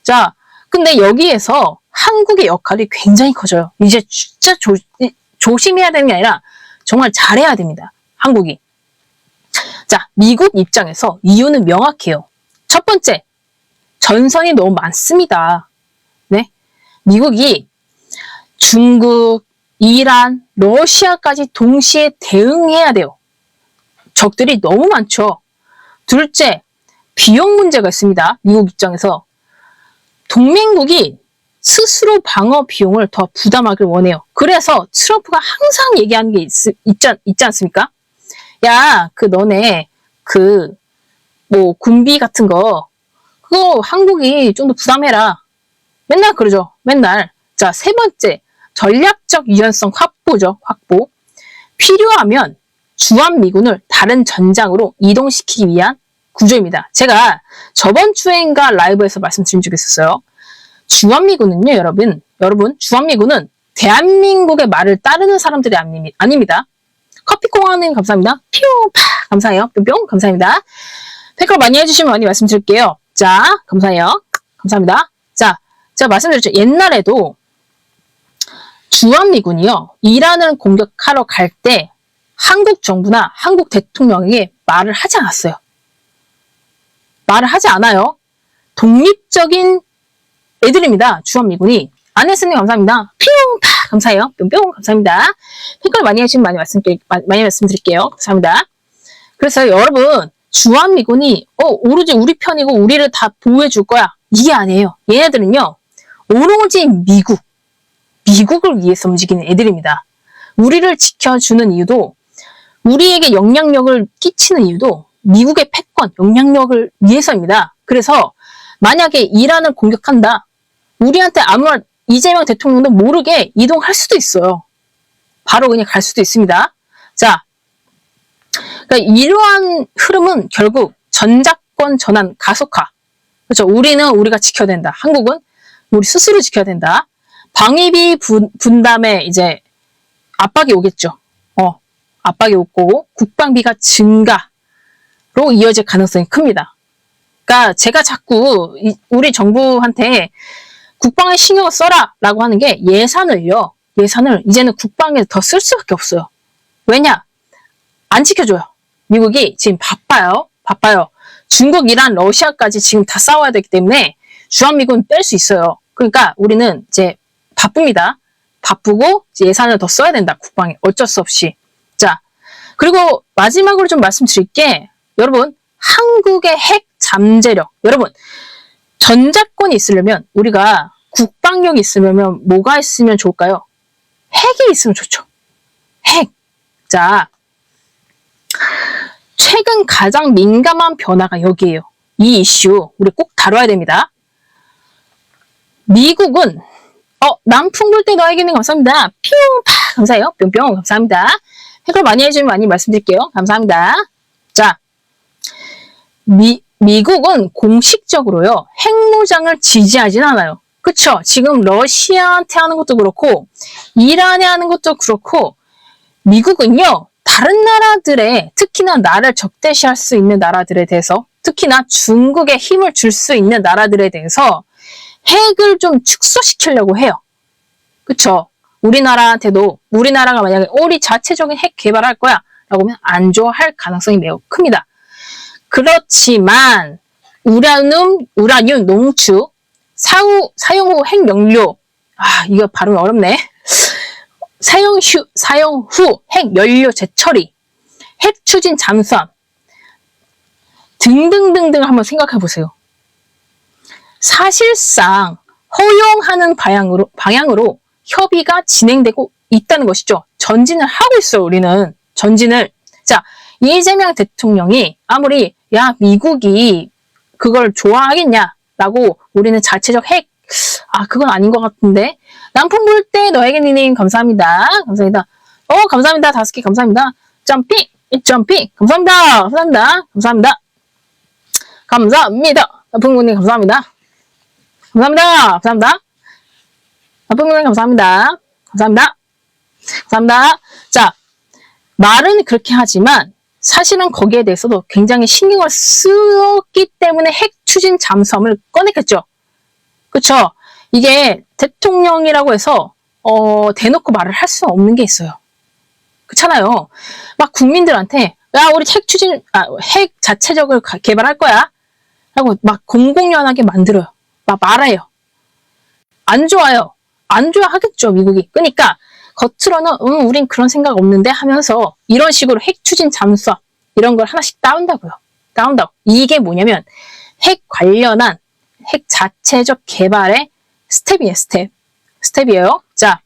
A: 자, 근데 여기에서 한국의 역할이 굉장히 커져요. 이제 진짜 조심해야 되는 게 아니라 정말 잘해야 됩니다. 한국이. 자, 미국 입장에서 이유는 명확해요. 첫 번째, 전선이 너무 많습니다. 네? 미국이 중국, 이란, 러시아까지 동시에 대응해야 돼요. 적들이 너무 많죠. 둘째, 비용 문제가 있습니다. 미국 입장에서. 동맹국이 스스로 방어 비용을 더 부담하길 원해요. 그래서 트럼프가 항상 얘기하는 게 있지 않습니까? 야, 너네, 군비 같은 거, 그거 한국이 좀 더 부담해라. 맨날 그러죠. 맨날. 자, 세 번째, 전략적 유연성 확보죠. 확보. 필요하면 주한미군을 다른 전장으로 이동시키기 위한 구조입니다. 제가 저번 주엔가 라이브에서 말씀드린 적이 있었어요. 주한미군은요, 여러분, 주한미군은 대한민국의 말을 따르는 사람들이 아닙니다. 커피콩아님 감사합니다. 퓨, 파, 감사해요. 뿅뿅, 감사합니다. 댓글 많이 해주시면 많이 말씀드릴게요. 자, 감사해요. 감사합니다. 자, 제가 말씀드렸죠. 옛날에도 주한미군이요, 이란을 공격하러 갈 때 한국 정부나 한국 대통령에게 말을 하지 않았어요. 말을 하지 않아요. 독립적인 애들입니다. 주한미군이. 안혜스님 감사합니다. 퓨, 파, 감사해요. 뿅뿅, 감사합니다. 댓글 많이 해주시면 많이 말씀드릴게요. 감사합니다. 그래서 여러분, 주한미군이 오로지 우리 편이고 우리를 다 보호해줄 거야. 이게 아니에요. 얘네들은요, 오로지 미국을 위해서 움직이는 애들입니다. 우리를 지켜주는 이유도, 우리에게 영향력을 끼치는 이유도 미국의 패권, 영향력을 위해서입니다. 그래서 만약에 이란을 공격한다. 우리한테 아무런 이재명 대통령도 모르게 이동할 수도 있어요. 바로 그냥 갈 수도 있습니다. 자, 그러니까 이러한 흐름은 결국 전작권 전환 가속화. 그렇죠. 우리는 우리가 지켜야 된다. 한국은 우리 스스로 지켜야 된다. 방위비 분담에 이제 압박이 오겠죠. 압박이 오고 국방비가 증가로 이어질 가능성이 큽니다. 그러니까 제가 자꾸 우리 정부한테 국방에 신경을 써라 라고 하는 게 예산을 이제는 국방에 더 쓸 수밖에 없어요. 왜냐? 안 지켜줘요. 미국이 지금 바빠요. 중국, 이란, 러시아까지 지금 다 싸워야 되기 때문에 주한미군 뺄 수 있어요. 그러니까 우리는 이제 바쁩니다. 바쁘고 이제 예산을 더 써야 된다. 국방에. 어쩔 수 없이. 자, 그리고 마지막으로 좀 말씀드릴 게, 여러분, 한국의 핵 잠재력. 여러분, 전작권이 있으려면, 우리가 국방력이 있으려면 뭐가 있으면 좋을까요? 핵이 있으면 좋죠. 핵. 자, 최근 가장 민감한 변화가 여기에요. 이 이슈 우리 꼭 다뤄야 됩니다. 미국은 남풍 불 때 너에게는 감사합니다. 퓨, 파, 감사해요. 뿅뿅, 감사합니다. 댓글 많이 해주면 많이 말씀드릴게요. 감사합니다. 자, 미국은 공식적으로요, 핵무장을 지지하진 않아요. 그쵸? 지금 러시아한테 하는 것도 그렇고, 이란에 하는 것도 그렇고, 미국은요, 다른 나라들의, 특히나 나를 적대시할 수 있는 나라들에 대해서, 특히나 중국에 힘을 줄 수 있는 나라들에 대해서 핵을 좀 축소시키려고 해요. 그쵸? 우리나라가 만약에 우리 자체적인 핵 개발할 거야 라고 하면 안 좋아할 가능성이 매우 큽니다. 그렇지만 우라늄 농축, 사용 후 핵 연료, 이거 발음이 어렵네. 사용 후 핵 연료 재처리, 핵 추진 잠수함 등등등등 한번 생각해 보세요. 사실상 허용하는 방향으로 협의가 진행되고 있다는 것이죠. 전진을 하고 있어요, 우리는. 전진을. 자, 이재명 대통령이 아무리 야, 미국이 그걸 좋아하겠냐라고 우리는 자체적 핵, 그건 아닌 것 같은데. 남풍 불 때 너에게님 감사합니다. 감사합니다. 감사합니다. 5개 감사합니다. 점핑, 점핑. 감사합니다. 감사합니다. 감사합니다. 감사합니다. 남풍군님 감사합니다. 감사합니다. 감사합니다. 남풍군님 감사합니다. 감사합니다. 감사합니다. 자, 말은 그렇게 하지만 사실은 거기에 대해서도 굉장히 신경을 쓰었기 때문에 핵 추진 잠수함을 꺼냈겠죠. 그쵸? 이게 대통령이라고 해서 대놓고 말을 할 수 없는 게 있어요. 그렇잖아요. 막 국민들한테 야, 우리 핵 자체적으로 개발할 거야 라고 막 공공연하게 만들어요. 막 말해요. 안 좋아요. 안 좋아하겠죠, 미국이. 그러니까 겉으로는 우린 그런 생각 없는데 하면서 이런 식으로 핵 추진 잠수함 이런 걸 하나씩 따온다고요. 따온다고. 이게 뭐냐면 핵 관련한 핵 자체적 개발의 스텝이에요. 스텝이에요. 자,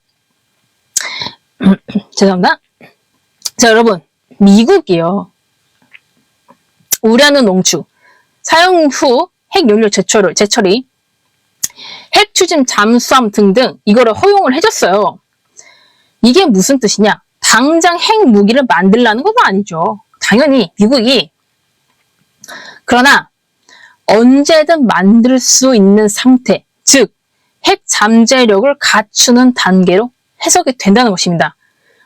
A: 죄송합니다. 자, 여러분, 미국이요. 우려는 농축, 사용 후 핵 연료 재처리, 핵 추진 잠수함 등등 이거를 허용을 해줬어요. 이게 무슨 뜻이냐? 당장 핵 무기를 만들라는 건 아니죠. 당연히 미국이. 그러나 언제든 만들 수 있는 상태, 즉 핵 잠재력을 갖추는 단계로 해석이 된다는 것입니다.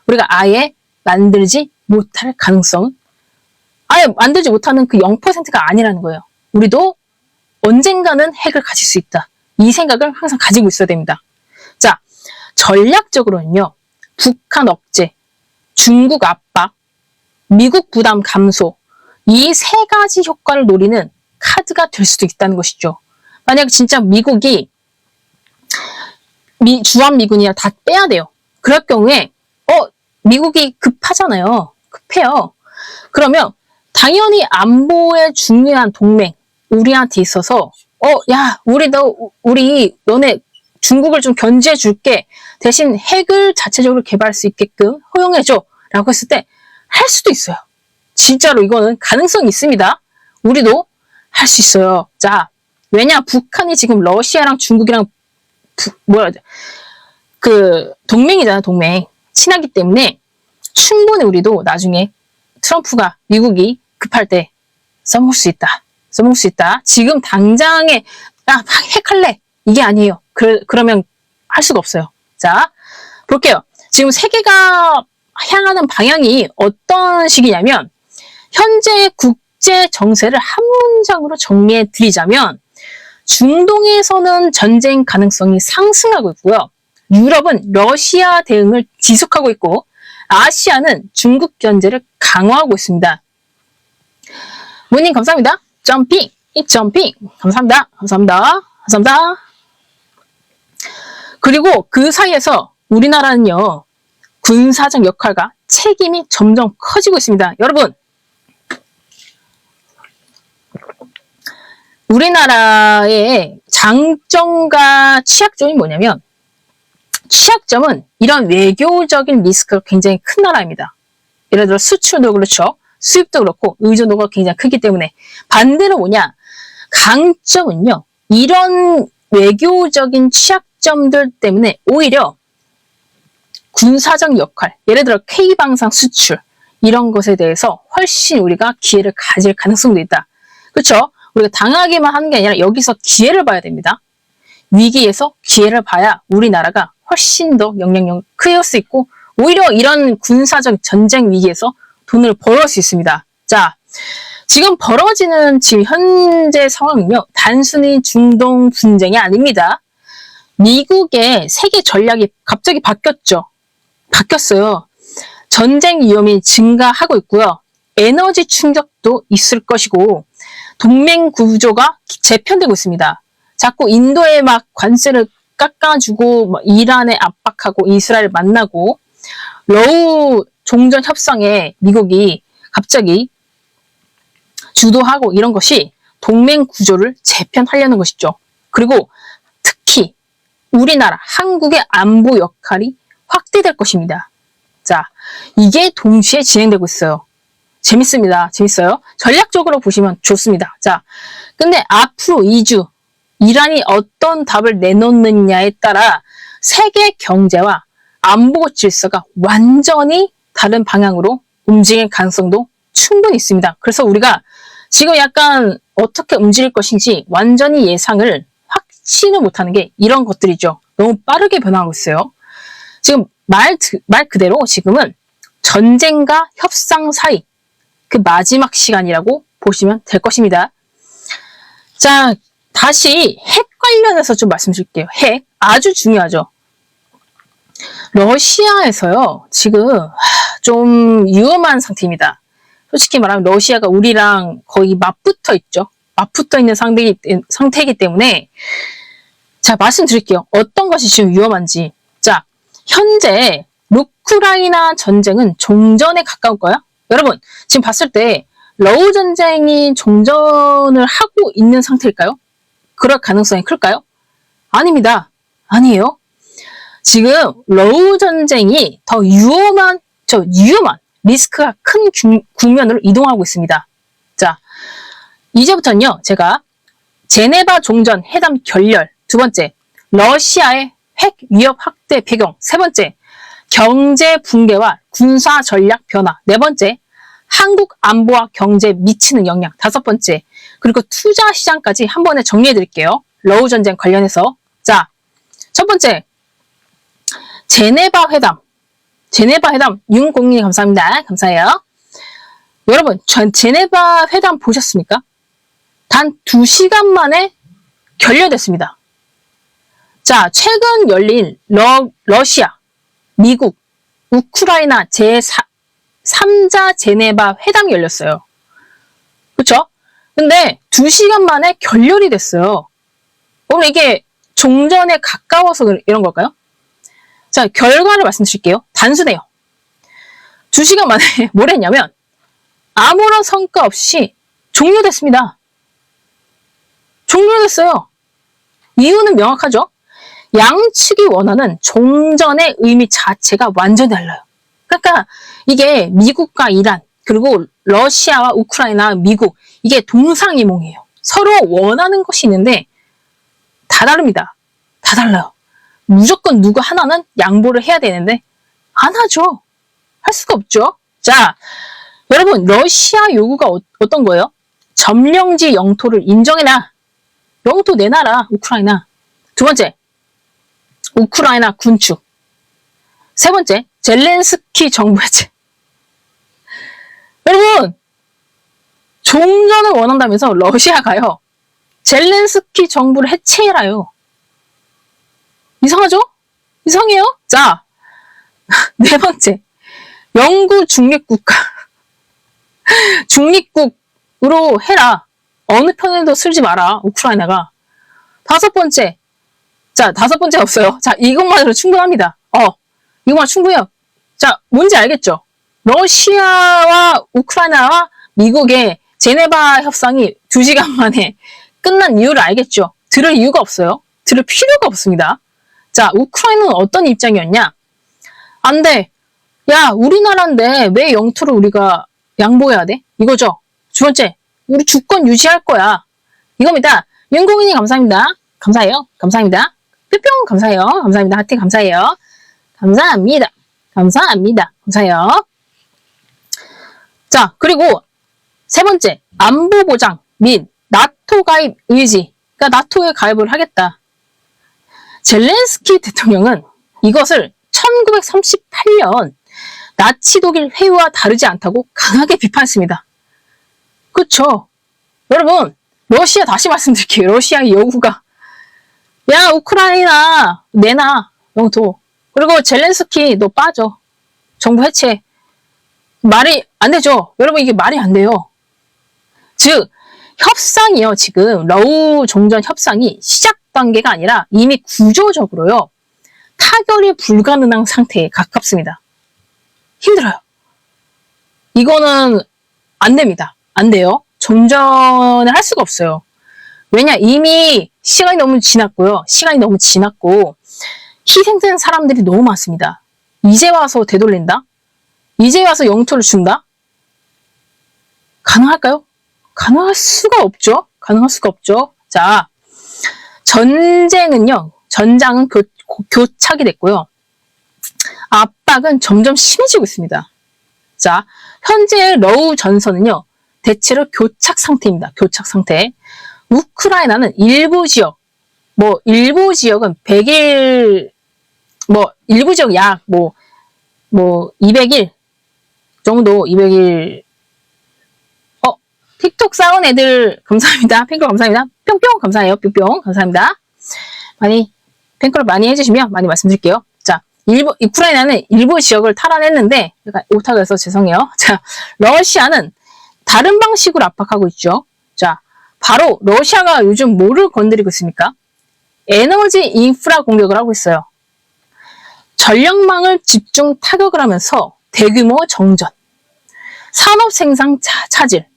A: 우리가 아예 만들지 못할 가능성은 아예 만들지 못하는 그 0%가 아니라는 거예요. 우리도 언젠가는 핵을 가질 수 있다. 이 생각을 항상 가지고 있어야 됩니다. 자, 전략적으로는요. 북한 억제, 중국 압박, 미국 부담 감소 이 세 가지 효과를 노리는 카드가 될 수도 있다는 것이죠. 만약 진짜 미국이 주한미군이나 다 빼야 돼요. 그럴 경우에 미국이 급하잖아요. 급해요. 그러면 당연히 안보에 중요한 동맹 우리한테 있어서 야, 너네 중국을 좀 견제해 줄게. 대신 핵을 자체적으로 개발할 수 있게끔 허용해줘. 라고 했을 때 할 수도 있어요. 진짜로 이거는 가능성이 있습니다. 우리도 할 수 있어요. 자, 왜냐? 북한이 지금 러시아랑 중국이랑 동맹이잖아요. 동맹. 친하기 때문에 충분히 우리도 나중에 트럼프가 미국이 급할 때 써먹을 수 있다. 써먹을 수 있다. 지금 당장에 핵할래. 이게 아니에요. 그러면 할 수가 없어요. 자, 볼게요. 지금 세계가 향하는 방향이 어떤 식이냐면 현재 국제 정세를 한 문장으로 정리해 드리자면 중동에서는 전쟁 가능성이 상승하고 있고요. 유럽은 러시아 대응을 지속하고 있고 아시아는 중국 견제를 강화하고 있습니다. 모님 감사합니다. 점핑, 점핑. 감사합니다. 감사합니다. 감사합니다. 그리고 그 사이에서 우리나라는요. 군사적 역할과 책임이 점점 커지고 있습니다. 여러분, 우리나라의 장점과 취약점이 뭐냐면 취약점은 이런 외교적인 리스크가 굉장히 큰 나라입니다. 예를 들어 수출도 그렇죠. 수입도 그렇고 의존도가 굉장히 크기 때문에 반대로 뭐냐? 강점은요. 이런 외교적인 취약점들 때문에 오히려 군사적 역할, 예를 들어 K방산 수출 이런 것에 대해서 훨씬 우리가 기회를 가질 가능성도 있다. 그렇죠? 우리가 당하기만 하는 게 아니라 여기서 기회를 봐야 됩니다. 위기에서 기회를 봐야 우리나라가 훨씬 더 영향력 크게 수 있고 오히려 이런 군사적 전쟁 위기에서 돈을 벌어올 수 있습니다. 자, 지금 벌어지는 지금 현재 상황은요. 단순히 중동 분쟁이 아닙니다. 미국의 세계 전략이 갑자기 바뀌었어요. 전쟁 위험이 증가하고 있고요. 에너지 충격도 있을 것이고 동맹 구조가 재편되고 있습니다. 자꾸 인도에 막 관세를 깎아주고 이란에 압박하고 이스라엘 만나고 러우 종전 협상에 미국이 갑자기 주도하고 이런 것이 동맹 구조를 재편하려는 것이죠. 그리고 특히 우리나라, 한국의 안보 역할이 확대될 것입니다. 자, 이게 동시에 진행되고 있어요. 재밌습니다. 재밌어요. 전략적으로 보시면 좋습니다. 자, 근데 앞으로 2주, 이란이 어떤 답을 내놓느냐에 따라 세계 경제와 안보 질서가 완전히 다른 방향으로 움직일 가능성도 충분히 있습니다. 그래서 우리가 지금 약간 어떻게 움직일 것인지 완전히 예상을 확신을 못하는 게 이런 것들이죠. 너무 빠르게 변화하고 있어요. 지금 말 그대로 지금은 전쟁과 협상 사이 그 마지막 시간이라고 보시면 될 것입니다. 자, 다시 핵 관련해서 좀 말씀드릴게요. 핵 아주 중요하죠. 러시아에서요, 지금 좀 위험한 상태입니다. 솔직히 말하면 러시아가 우리랑 거의 맞붙어 있죠. 맞붙어 있는 상태이기 때문에 자, 말씀드릴게요. 어떤 것이 지금 위험한지. 자, 현재 우크라이나 전쟁은 종전에 가까울까요? 여러분, 지금 봤을 때 러우 전쟁이 종전을 하고 있는 상태일까요? 그럴 가능성이 클까요? 아닙니다. 아니에요. 지금 러우 전쟁이 더 위험한 리스크가 큰 국면으로 이동하고 있습니다. 자, 이제부터는요, 제가 제네바 종전 회담 결렬, 두 번째, 러시아의 핵 위협 확대 배경, 세 번째, 경제 붕괴와 군사 전략 변화, 네 번째, 한국 안보와 경제에 미치는 영향, 다섯 번째, 그리고 투자 시장까지 한 번에 정리해 드릴게요. 러우 전쟁 관련해서. 자, 첫 번째, 제네바 회담, 윤공님 감사합니다. 감사해요. 여러분, 제네바 회담 보셨습니까? 단 2시간 만에 결렬됐습니다. 자, 최근 열린 러시아, 미국, 우크라이나 제3자 제네바 회담이 열렸어요. 그쵸? 근데 2시간 만에 결렬이 됐어요. 오늘 이게 종전에 가까워서 이런 걸까요? 자, 결과를 말씀드릴게요. 단순해요. 2시간 만에 뭘 했냐면 아무런 성과 없이 종료됐습니다. 종료됐어요. 이유는 명확하죠? 양측이 원하는 종전의 의미 자체가 완전히 달라요. 그러니까 이게 미국과 이란, 그리고 러시아와 우크라이나, 미국, 이게 동상이몽이에요. 서로 원하는 것이 있는데 다 다릅니다. 다 달라요. 무조건 누구 하나는 양보를 해야 되는데 안 하죠. 할 수가 없죠. 자, 여러분, 러시아 요구가 어떤 거예요? 점령지 영토를 인정해라. 영토 내놔라, 우크라이나. 두 번째, 우크라이나 군축. 세 번째, 젤렌스키 정부 해체. 여러분, 종전을 원한다면서 러시아가요, 젤렌스키 정부를 해체해라요. 이상하죠? 이상해요? 자, 네 번째, 영구 중립국가. 중립국으로 해라. 어느 편에도 쓸지 마라, 우크라이나가. 다섯 번째, 자, 다섯 번째가 없어요. 자, 이것만으로 충분합니다. 이것만 충분해요. 자, 뭔지 알겠죠? 러시아와 우크라이나와 미국의 제네바 협상이 2시간 만에 끝난 이유를 알겠죠? 들을 이유가 없어요. 들을 필요가 없습니다. 자, 우크라이나는 어떤 입장이었냐? 안 돼. 야, 우리나라인데 왜 영토를 우리가 양보해야 돼? 이거죠. 두 번째, 우리 주권 유지할 거야. 이겁니다. 윤공인님 감사합니다. 감사해요. 감사합니다. 뿅뿅 감사해요. 감사합니다. 하트 감사해요. 감사합니다. 감사합니다. 감사해요. 자, 그리고 세 번째, 안보 보장 및 나토 가입 의지. 그러니까 나토에 가입을 하겠다. 젤렌스키 대통령은 이것을 1938년 나치 독일 회유와 다르지 않다고 강하게 비판했습니다. 그쵸? 여러분, 러시아 다시 말씀드릴게요. 러시아의 요구가 야, 우크라이나 내놔 영토. 그리고 젤렌스키 너 빠져. 정부 해체. 말이 안 되죠. 여러분, 이게 말이 안 돼요. 즉 협상이요. 지금 러우 종전 협상이 시작 단계가 아니라 이미 구조적으로요. 타결이 불가능한 상태에 가깝습니다. 힘들어요. 이거는 안 됩니다. 안 돼요. 종전을 할 수가 없어요. 왜냐? 이미 시간이 너무 지났고요. 시간이 너무 지났고 희생된 사람들이 너무 많습니다. 이제 와서 되돌린다? 이제 와서 영토를 준다? 가능할까요? 가능할 수가 없죠. 가능할 수가 없죠. 자, 전장은 교착이 됐고요. 압박은 점점 심해지고 있습니다. 자, 현재 러우 전선은요, 대체로 교착 상태입니다. 교착 상태. 우크라이나는 일부 지역은 100일, 일부 지역 약, 200일 정도, 200일. 틱톡 싸운 애들, 감사합니다. 팬클럽 감사합니다. 뿅뿅 감사해요. 뿅뿅 감사합니다. 팬클럽 많이 해주시면 많이 말씀드릴게요. 자, 우크라이나는 일부 지역을 탈환했는데, 제가 오타가 해서 죄송해요. 자, 러시아는 다른 방식으로 압박하고 있죠. 자, 바로 러시아가 요즘 뭐를 건드리고 있습니까? 에너지 인프라 공격을 하고 있어요. 전력망을 집중 타격을 하면서 대규모 정전, 산업 생산 차질,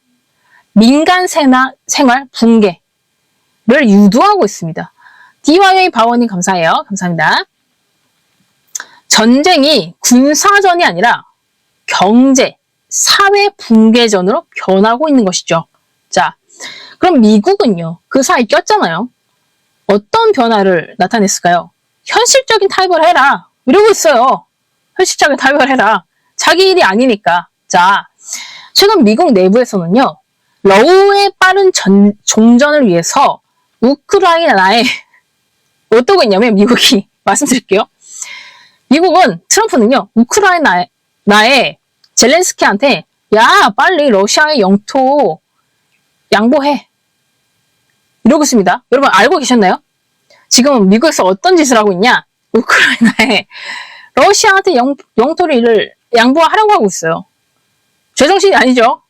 A: 민간 생활 붕괴를 유도하고 있습니다. DYA 바원님 감사해요. 감사합니다. 전쟁이 군사전이 아니라 경제, 사회 붕괴전으로 변하고 있는 것이죠. 자, 그럼 미국은요, 그 사이 꼈잖아요. 어떤 변화를 나타냈을까요? 현실적인 타협을 해라. 이러고 있어요. 현실적인 타협을 해라. 자기 일이 아니니까. 자, 최근 미국 내부에서는요, 러우의 빠른 종전을 위해서 우크라이나에 어떠고 있냐면 미국이 말씀드릴게요. 미국은 트럼프는요, 우크라이나에 젤렌스키한테 야, 빨리 러시아의 영토 양보해. 이러고 있습니다. 여러분 알고 계셨나요? 지금 미국에서 어떤 짓을 하고 있냐? 우크라이나에 러시아한테 영토를 양보하려고 하고 있어요. 제정신이 아니죠?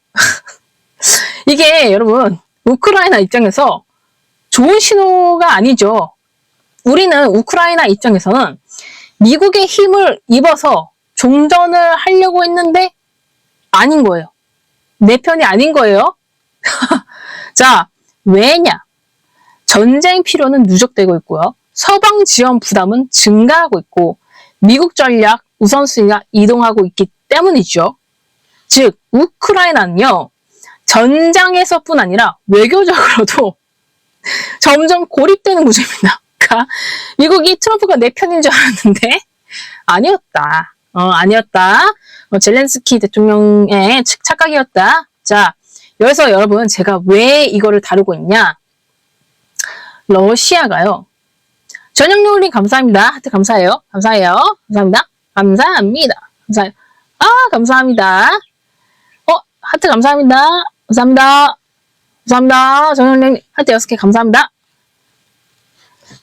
A: 이게 여러분 우크라이나 입장에서 좋은 신호가 아니죠. 우리는 우크라이나 입장에서는 미국의 힘을 입어서 종전을 하려고 했는데 아닌 거예요. 내 편이 아닌 거예요. 자, 왜냐? 전쟁 필요는 누적되고 있고요. 서방 지원 부담은 증가하고 있고 미국 전략 우선순위가 이동하고 있기 때문이죠. 즉 우크라이나는요. 전장에서뿐 아니라 외교적으로도 점점 고립되는 구조입니다. 그러니까 미국이 트럼프가 내 편인 줄 알았는데 아니었다. 아니었다. 젤렌스키 대통령의 착각이었다. 자, 여기서 여러분 제가 왜 이거를 다루고 있냐? 러시아가요. 전영놀님 감사합니다. 하트 감사해요. 감사해요. 감사합니다. 감사합니다. 감사해요. 감사합니다. 하트 감사합니다. 감사합니다. 감사합니다. 전영놀님 하트 6개 감사합니다.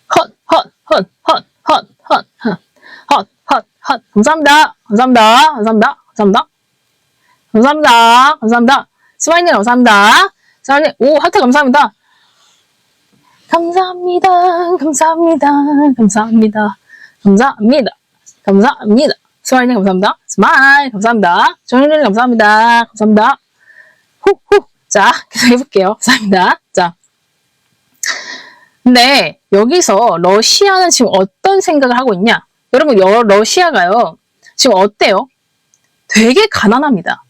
A: 감사합니다. 감사합니다. 감사합니다. 감사합니다. 감사합니다. 감사합니다. 스마일님 감사합니다. 스마일님, 하트 감사합니다. 감사합니다. 감사합니다. 감사합니다. 감사합니다. 감사합니다. 스마일님 감사합니다. 스마일 감사합니다. 정현님 감사합니다. 감사합니다. 후후. 자, 계속 해볼게요. 감사합니다. 자. 근데 여기서 러시아는 지금 어떤 생각을 하고 있냐? 여러분, 러시아가요. 지금 어때요? 되게 가난합니다.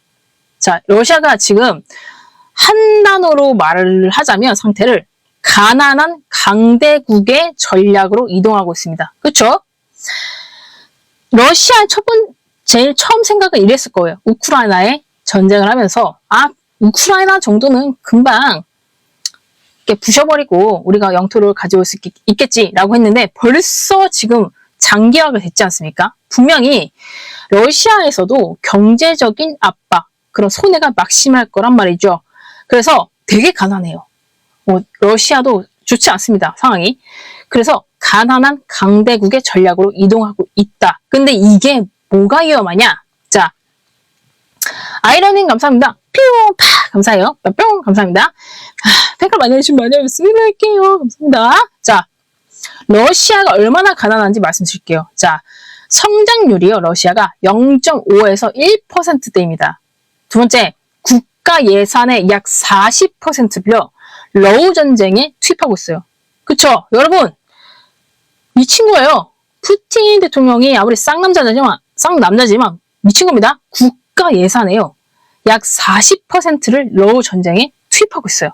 A: 자, 러시아가 지금 한 단어로 말을 하자면 상태를 가난한 강대국의 전략으로 이동하고 있습니다. 그렇죠? 러시아 제일 처음 생각은 이랬을 거예요. 우크라이나에 전쟁을 하면서 우크라이나 정도는 금방 이렇게 부셔버리고 우리가 영토를 가져올 수 있겠지라고 했는데 벌써 지금 장기화가 됐지 않습니까? 분명히 러시아에서도 경제적인 압박, 그런 손해가 막심할 거란 말이죠. 그래서 되게 가난해요. 러시아도 좋지 않습니다. 상황이. 그래서 가난한 강대국의 전략으로 이동하고 있다. 근데 이게 뭐가 위험하냐? 자, 아이러닝 감사합니다. 뿅! 파! 감사해요. 뿅! 감사합니다. 팬클 많이 해주시면 많이 할게요. 감사합니다. 자, 러시아가 얼마나 가난한지 말씀드릴게요. 자, 성장률이요. 러시아가 0.5에서 1%대입니다. 두 번째, 국가 예산의 약 40%요. 러우 전쟁에 투입하고 있어요. 그쵸? 여러분, 미친 거예요. 푸틴 대통령이 아무리 쌍남자지만 미친 겁니다. 국가 예산에요. 약 40%를 러우 전쟁에 투입하고 있어요.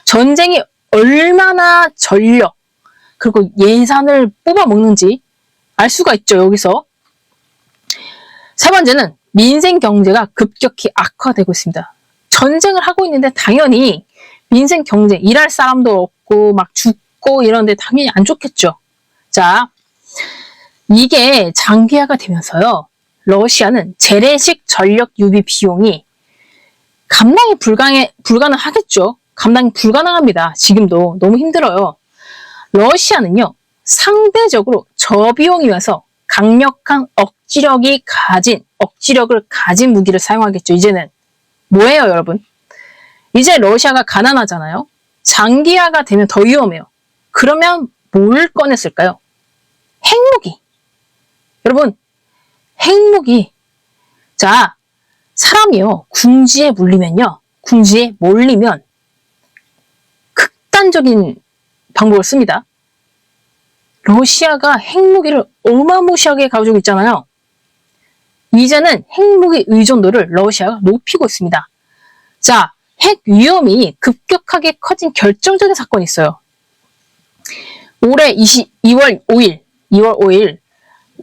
A: 전쟁이 얼마나 전력, 그리고 예산을 뽑아먹는지 알 수가 있죠, 여기서. 세 번째는 민생 경제가 급격히 악화되고 있습니다. 전쟁을 하고 있는데 당연히 민생 경제, 일할 사람도 없고 막 죽고 이런데 당연히 안 좋겠죠. 자, 이게 장기화가 되면서요. 러시아는 재래식 전력 유비 비용이 감당이 불가능하겠죠. 감당이 불가능합니다. 지금도 너무 힘들어요. 러시아는요. 상대적으로 저비용이면서 강력한 억지력을 가진 무기를 사용하겠죠. 이제는 뭐예요, 여러분? 이제 러시아가 가난하잖아요. 장기화가 되면 더 위험해요. 그러면 뭘 꺼냈을까요? 핵무기. 여러분, 핵무기. 자, 사람이요. 궁지에 몰리면 극단적인 방법을 씁니다. 러시아가 핵무기를 어마무시하게 가지고 있잖아요. 이제는 핵무기 의존도를 러시아가 높이고 있습니다. 자, 핵 위험이 급격하게 커진 결정적인 사건이 있어요. 올해 2월 5일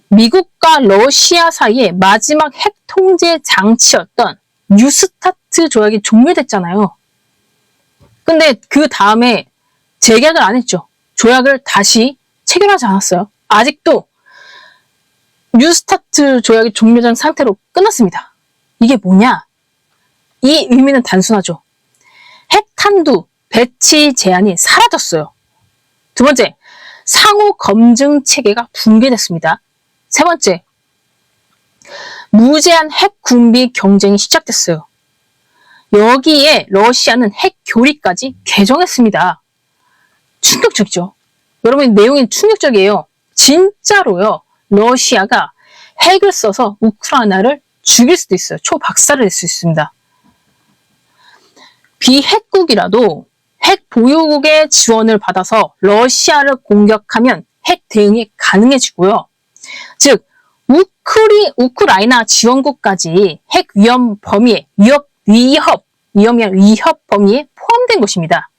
A: 미국과 러시아 사이의 마지막 핵 통제 장치였던 뉴스타트 조약이 종료됐잖아요. 근데 그 다음에 재계약을 안 했죠. 조약을 다시 체결하지 않았어요. 아직도 뉴스타트 조약이 종료된 상태로 끝났습니다. 이게 뭐냐? 이 의미는 단순하죠. 핵탄두 배치 제한이 사라졌어요. 두 번째, 상호 검증 체계가 붕괴됐습니다. 세 번째, 무제한 핵 군비 경쟁이 시작됐어요. 여기에 러시아는 핵 교리까지 개정했습니다. 충격적이죠. 여러분, 내용이 충격적이에요. 진짜로요. 러시아가 핵을 써서 우크라이나를 죽일 수도 있어요. 초박살을 낼 수 있습니다. 비핵국이라도 핵 보유국의 지원을 받아서 러시아를 공격하면 핵 대응이 가능해지고요. 즉, 우크라이나 지원국까지 핵 위험 범위에, 위협 범위에 포함된 것입니다.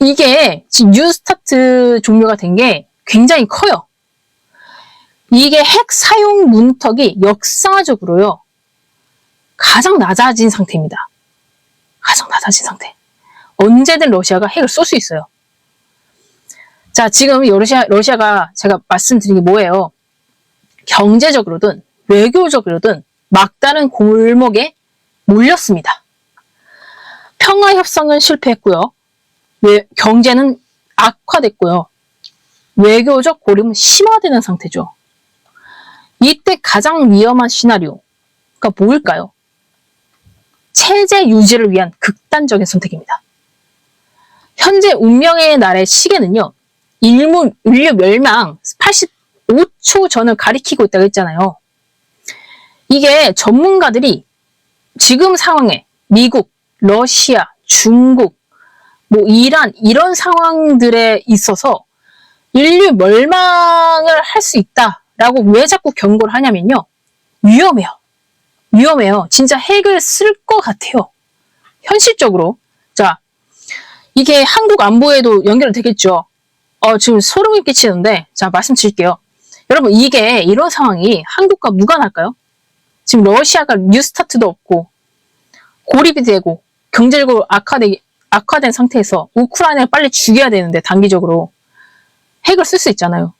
A: 이게 지금 뉴스타트 종료가 된 게 굉장히 커요. 이게 핵 사용 문턱이 역사적으로요. 가장 낮아진 상태입니다. 가장 낮아진 상태. 언제든 러시아가 핵을 쏠 수 있어요. 자, 지금 러시아가 제가 말씀드린 게 뭐예요? 경제적으로든 외교적으로든 막다른 골목에 몰렸습니다. 평화 협상은 실패했고요. 경제는 악화됐고요. 외교적 고립은 심화되는 상태죠. 이때 가장 위험한 시나리오가 뭘까요? 체제 유지를 위한 극단적인 선택입니다. 현재 운명의 날의 시계는요. 인류 멸망 85초 전을 가리키고 있다고 했잖아요. 이게 전문가들이 지금 상황에 미국, 러시아, 중국, 이란 이런 상황들에 있어서 인류 멸망을 할 수 있다라고 왜 자꾸 경고를 하냐면요. 위험해요. 진짜 핵을 쓸 것 같아요. 현실적으로. 자, 이게 한국 안보에도 연결되겠죠. 지금 소름이 끼치는데, 자, 말씀드릴게요. 여러분, 이런 상황이 한국과 무관할까요? 지금 러시아가 뉴스타트도 없고, 고립이 되고, 경제적으로 악화된 상태에서 우크라이나를 빨리 죽여야 되는데, 단기적으로. 핵을 쓸 수 있잖아요.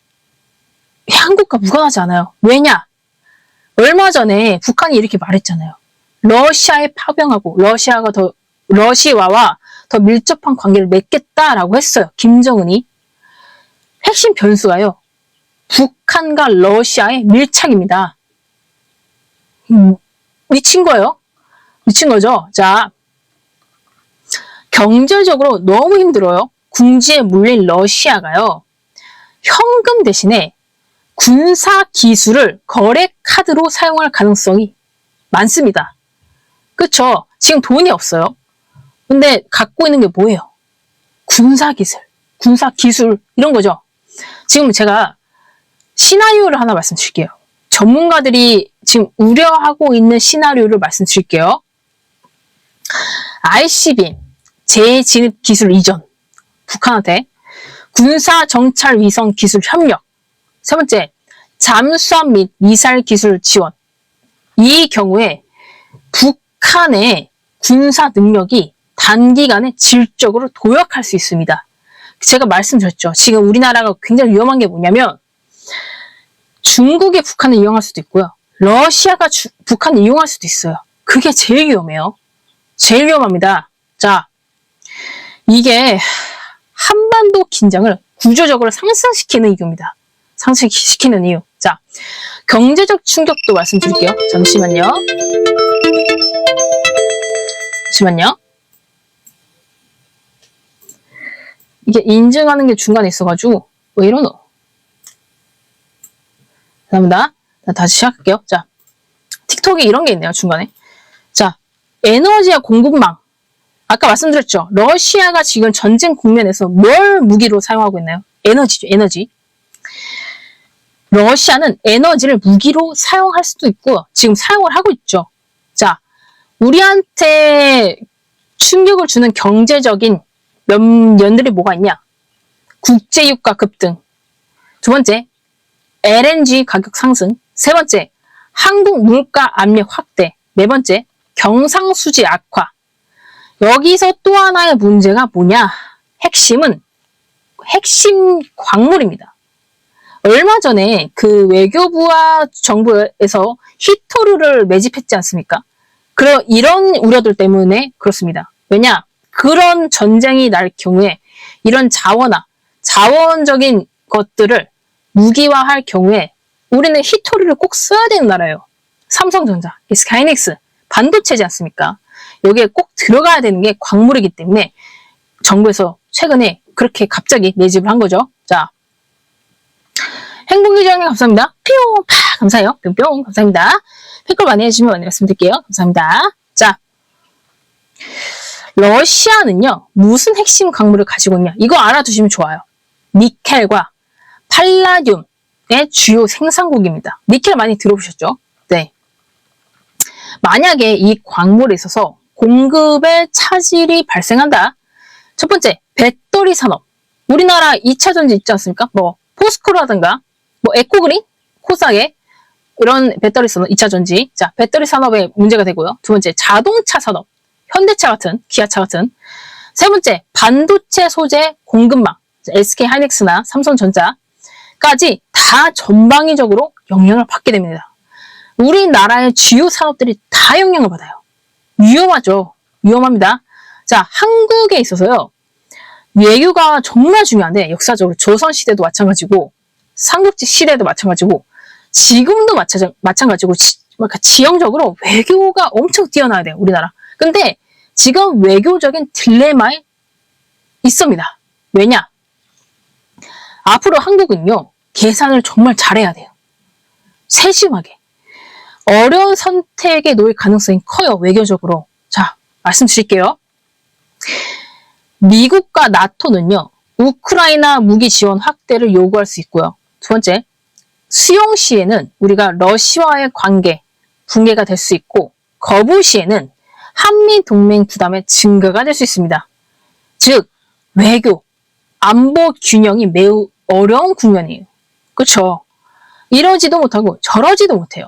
A: 한국과 무관하지 않아요. 왜냐? 얼마 전에 북한이 이렇게 말했잖아요. 러시아에 파병하고 러시아와 더 밀접한 관계를 맺겠다라고 했어요. 김정은이. 핵심 변수가요. 북한과 러시아의 밀착입니다. 미친 거예요. 미친 거죠. 자, 경제적으로 너무 힘들어요. 궁지에 물린 러시아가요. 현금 대신에 군사 기술을 거래 카드로 사용할 가능성이 많습니다. 그쵸? 지금 돈이 없어요. 근데 갖고 있는 게 뭐예요? 군사기술, 군사기술 이런 거죠. 지금 제가 시나리오를 하나 말씀드릴게요. 전문가들이 지금 우려하고 있는 시나리오를 말씀드릴게요. ICBM, 재진입 기술 이전, 북한한테 군사 정찰 위성 기술 협력, 세 번째, 잠수함 및 미사일 기술 지원. 이 경우에 북한의 군사 능력이 단기간에 질적으로 도약할 수 있습니다. 제가 말씀드렸죠. 지금 우리나라가 굉장히 위험한 게 뭐냐면 중국이 북한을 이용할 수도 있고요. 러시아가 북한을 이용할 수도 있어요. 그게 제일 위험해요. 제일 위험합니다. 자, 이게 한반도 긴장을 구조적으로 상승시키는 이유입니다. 상승시키는 이유. 자, 경제적 충격도 말씀드릴게요. 잠시만요. 이게 인증하는 게 중간에 있어가지고 왜 이러노? 감사합니다. 다시 시작할게요. 자, 틱톡에 이런 게 있네요. 중간에. 자, 에너지와 공급망. 아까 말씀드렸죠. 러시아가 지금 전쟁 국면에서 뭘 무기로 사용하고 있나요? 에너지죠. 에너지. 러시아는 에너지를 무기로 사용할 수도 있고 지금 사용을 하고 있죠. 자, 우리한테 충격을 주는 경제적인 면들이 뭐가 있냐? 국제유가 급등. 두 번째, LNG 가격 상승. 세 번째, 한국 물가 압력 확대. 네 번째, 경상수지 악화. 여기서 또 하나의 문제가 뭐냐? 핵심 광물입니다. 얼마 전에 그 외교부와 정부에서 히토르를 매집했지 않습니까? 이런 우려들 때문에 그렇습니다. 왜냐? 그런 전쟁이 날 경우에 이런 자원적인 것들을 무기화할 경우에 우리는 히토리를 꼭 써야 되는 나라예요. 삼성전자, SK하이닉스, 반도체지 않습니까? 여기에 꼭 들어가야 되는 게 광물이기 때문에 정부에서 최근에 그렇게 갑자기 매집을 한 거죠. 자, 행복기장님 감사합니다. 뿅! 파! 감사해요. 뿅뿅! 감사합니다. 댓글 많이 해주시면 많이 말씀드릴게요. 감사합니다. 자, 러시아는요, 무슨 핵심 광물을 가지고 있냐? 이거 알아두시면 좋아요. 니켈과 팔라듐의 주요 생산국입니다. 니켈 많이 들어보셨죠? 네. 만약에 이 광물에 있어서 공급에 차질이 발생한다. 첫 번째, 배터리 산업. 우리나라 2차 전지 있지 않습니까? 뭐, 포스코라든가, 뭐, 에코그린, 코사게, 이런 배터리 산업, 2차 전지. 자, 배터리 산업에 문제가 되고요. 두 번째, 자동차 산업. 현대차 같은, 기아차 같은. 세 번째, 반도체 소재 공급망. SK하이닉스나 삼성전자까지 다 전방위적으로 영향을 받게 됩니다. 우리나라의 주요 산업들이 다 영향을 받아요. 위험하죠. 위험합니다. 자, 한국에 있어서요. 외교가 정말 중요한데 역사적으로 조선시대도 마찬가지고 삼국지 시대도 마찬가지고 지금도 마찬가지고 지형적으로 외교가 엄청 뛰어나야 돼요. 우리나라. 근데 지금 외교적인 딜레마에 있습니다. 왜냐? 앞으로 한국은요. 계산을 정말 잘해야 돼요. 세심하게. 어려운 선택에 놓일 가능성이 커요. 외교적으로. 자, 말씀드릴게요. 미국과 나토는요. 우크라이나 무기 지원 확대를 요구할 수 있고요. 두 번째, 수용 시에는 우리가 러시아와의 관계, 붕괴가 될 수 있고 거부 시에는 한미 동맹 부담의 증가가 될 수 있습니다. 즉, 외교, 안보 균형이 매우 어려운 국면이에요. 그렇죠? 이러지도 못하고 저러지도 못해요.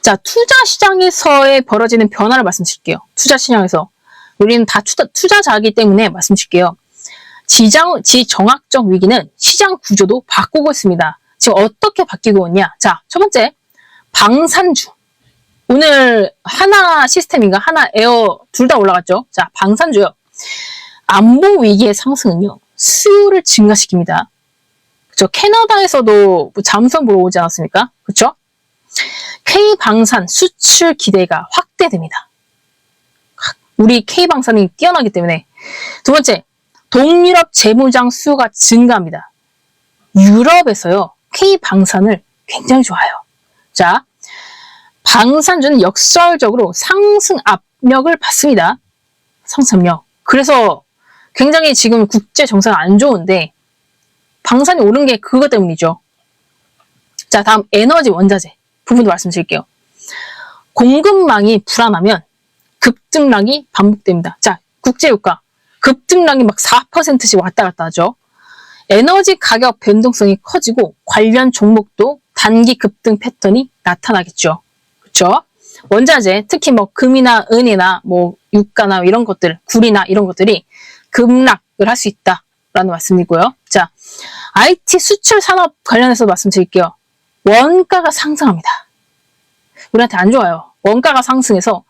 A: 자, 투자 시장에서의 벌어지는 변화를 말씀드릴게요. 투자 시장에서. 우리는 다 투자자이기 때문에 말씀드릴게요. 지정학적 위기는 시장 구조도 바꾸고 있습니다. 지금 어떻게 바뀌고 있냐? 자, 첫 번째, 방산주. 오늘 하나 시스템인가 하나 에어 둘 다 올라갔죠? 자, 방산주요. 안보 위기의 상승은요. 수요를 증가시킵니다. 그렇죠? 캐나다에서도 잠수함 보러 오지 않았습니까? 그렇죠? K방산 수출 기대가 확대됩니다. 우리 K방산이 뛰어나기 때문에. 두 번째, 동유럽 재무장 수요가 증가합니다. 유럽에서요. K방산을 굉장히 좋아해요. 자, 방산주는 역설적으로 상승 압력을 받습니다. 성산력. 그래서 굉장히 지금 국제 정세가 안 좋은데 방산이 오른 게 그것 때문이죠. 자, 다음 에너지 원자재 부분도 말씀드릴게요. 공급망이 불안하면 급등락이 반복됩니다. 자, 국제유가 급등락이 막 4%씩 왔다 갔다 하죠. 에너지 가격 변동성이 커지고 관련 종목도 단기 급등 패턴이 나타나겠죠. 그렇죠? 원자재, 특히 뭐 금이나 은이나 뭐 유가나 이런 것들, 구리나 이런 것들이 급락을 할 수 있다라는 말씀이고요. 자, IT 수출 산업 관련해서 말씀드릴게요. 원가가 상승합니다. 우리한테 안 좋아요. 원가가 상승해서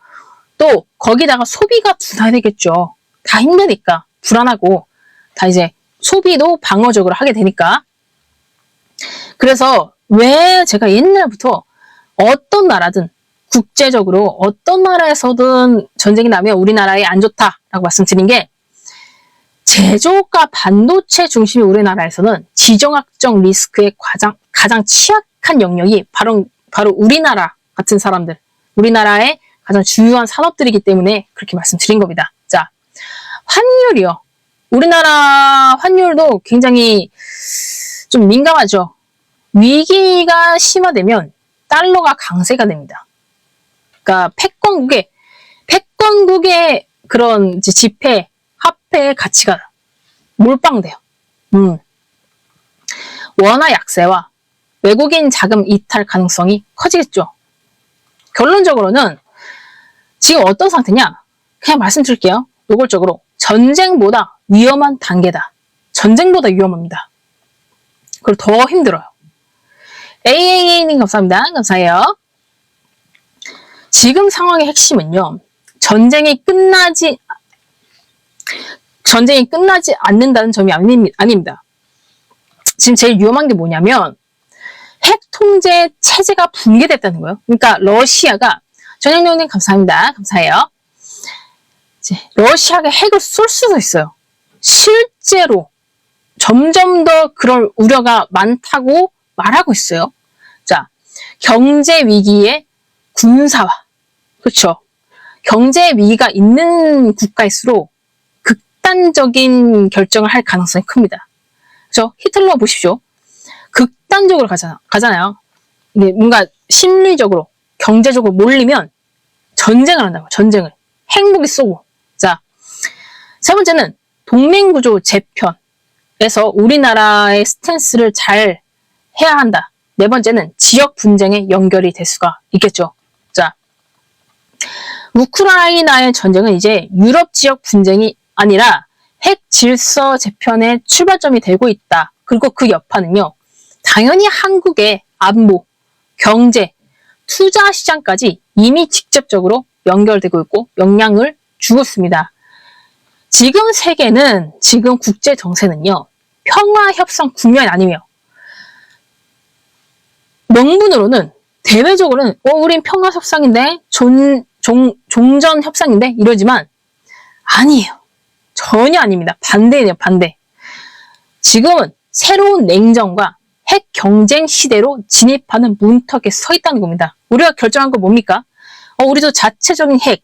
A: 또 거기다가 소비가 둔화되겠죠. 다 힘드니까 불안하고 다 이제 소비도 방어적으로 하게 되니까. 그래서 왜 제가 옛날부터 어떤 나라든 국제적으로 어떤 나라에서든 전쟁이 나면 우리나라에 안 좋다라고 말씀드린 게 제조업과 반도체 중심의 우리나라에서는 지정학적 리스크에 가장 취약한 영역이 바로 우리나라 같은 사람들, 우리나라의 가장 주요한 산업들이기 때문에 그렇게 말씀드린 겁니다. 자, 환율이요. 우리나라 환율도 굉장히 좀 민감하죠. 위기가 심화되면 달러가 강세가 됩니다. 그러니까 패권국의 그런 지폐, 화폐의 가치가 몰빵돼요. 원화 약세와 외국인 자금 이탈 가능성이 커지겠죠. 결론적으로는 지금 어떤 상태냐? 그냥 말씀드릴게요. 노골적으로 전쟁보다 위험한 단계다. 전쟁보다 위험합니다. 그리고 더 힘들어요. AAA님 감사합니다. 감사해요. 지금 상황의 핵심은요. 전쟁이 끝나지 않는다는 점이 아닙니다. 지금 제일 위험한 게 뭐냐면 핵 통제 체제가 붕괴됐다는 거예요. 그러니까 러시아가 전영룡님 감사합니다. 감사해요. 이제 러시아가 핵을 쏠 수도 있어요. 실제로 점점 더 그럴 우려가 많다고 말하고 있어요. 자, 경제 위기의 군사화. 그렇죠. 경제 위기가 있는 국가일수록 극단적인 결정을 할 가능성이 큽니다. 그렇죠? 히틀러 보십시오. 극단적으로 가잖아요. 이게 뭔가 심리적으로, 경제적으로 몰리면 전쟁을 한다고. 전쟁을. 핵무기 쏘고. 자, 세 번째는 동맹구조 재편에서 우리나라의 스탠스를 잘 해야 한다. 네 번째는 지역 분쟁에 연결이 될 수가 있겠죠. 자, 우크라이나의 전쟁은 이제 유럽 지역 분쟁이 아니라 핵 질서 재편의 출발점이 되고 있다. 그리고 그 여파는요. 당연히 한국의 안보, 경제, 투자 시장까지 이미 직접적으로 연결되고 있고 영향을 주고 있습니다. 지금 세계는, 지금 국제 정세는요. 평화협상 국면이 아니며 명분으로는 대외적으로는 우린 평화협상인데 종전협상인데 이러지만 아니에요. 전혀 아닙니다. 반대예요. 반대. 지금은 새로운 냉전과 핵 경쟁 시대로 진입하는 문턱에 서 있다는 겁니다. 우리가 결정한 거 뭡니까? 우리도 자체적인 핵,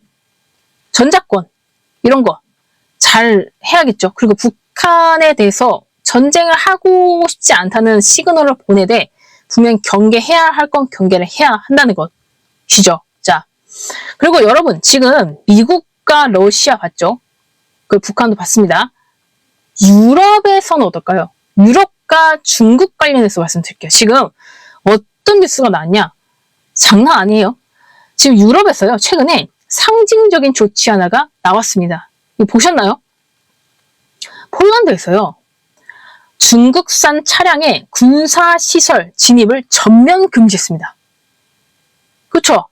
A: 전자권 이런 거 잘 해야겠죠. 그리고 북한에 대해서 전쟁을 하고 싶지 않다는 시그널을 보내되 분명 경계해야 할 건 경계를 해야 한다는 것이죠. 자, 그리고 여러분 지금 미국과 러시아 봤죠? 그 북한도 봤습니다. 유럽에서는 어떨까요? 유럽과 중국 관련해서 말씀드릴게요. 지금 어떤 뉴스가 나왔냐? 장난 아니에요. 지금 유럽에서요. 최근에 상징적인 조치 하나가 나왔습니다. 이거 보셨나요? 폴란드에서요. 중국산 차량의 군사시설 진입을 전면 금지했습니다. 그렇죠?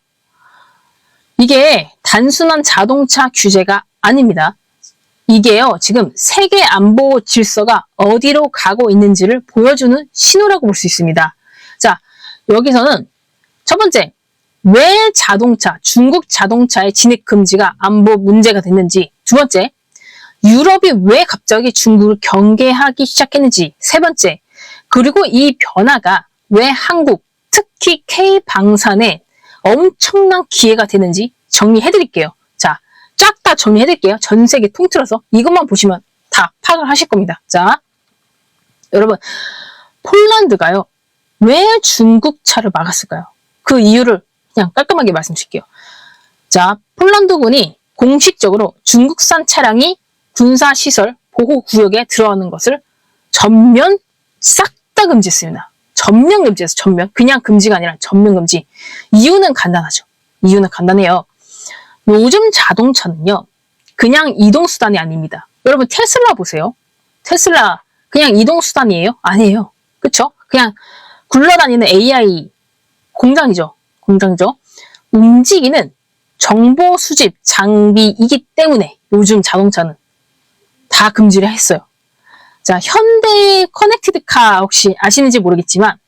A: 이게 단순한 자동차 규제가 아닙니다. 이게요, 지금 세계 안보 질서가 어디로 가고 있는지를 보여주는 신호라고 볼 수 있습니다. 자, 여기서는 첫 번째, 왜 중국 자동차의 진입 금지가 안보 문제가 됐는지, 두 번째, 유럽이 왜 갑자기 중국을 경계하기 시작했는지, 세 번째, 그리고 이 변화가 왜 한국, 특히 K방산에 엄청난 기회가 되는지 정리해드릴게요. 자, 쫙 다 정리해드릴게요. 전 세계 통틀어서. 이것만 보시면 다 파악을 하실 겁니다. 자, 여러분, 폴란드가요, 왜 중국 차를 막았을까요? 그 이유를 그냥 깔끔하게 말씀드릴게요. 자, 폴란드군이 공식적으로 중국산 차량이 군사시설 보호구역에 들어가는 것을 전면 싹 다 금지했습니다. 전면 금지해서 전면. 그냥 금지가 아니라 전면 금지. 이유는 간단하죠. 이유는 간단해요. 요즘 자동차는요, 그냥 이동수단이 아닙니다. 여러분, 테슬라 보세요. 테슬라 그냥 이동수단이에요? 아니에요. 그쵸? 그냥 굴러다니는 AI 공장이죠. 공장이죠. 움직이는 정보 수집 장비이기 때문에 요즘 자동차는 다 금지를 했어요. 자, 현대 커넥티드카 혹시 아시는지 모르겠지만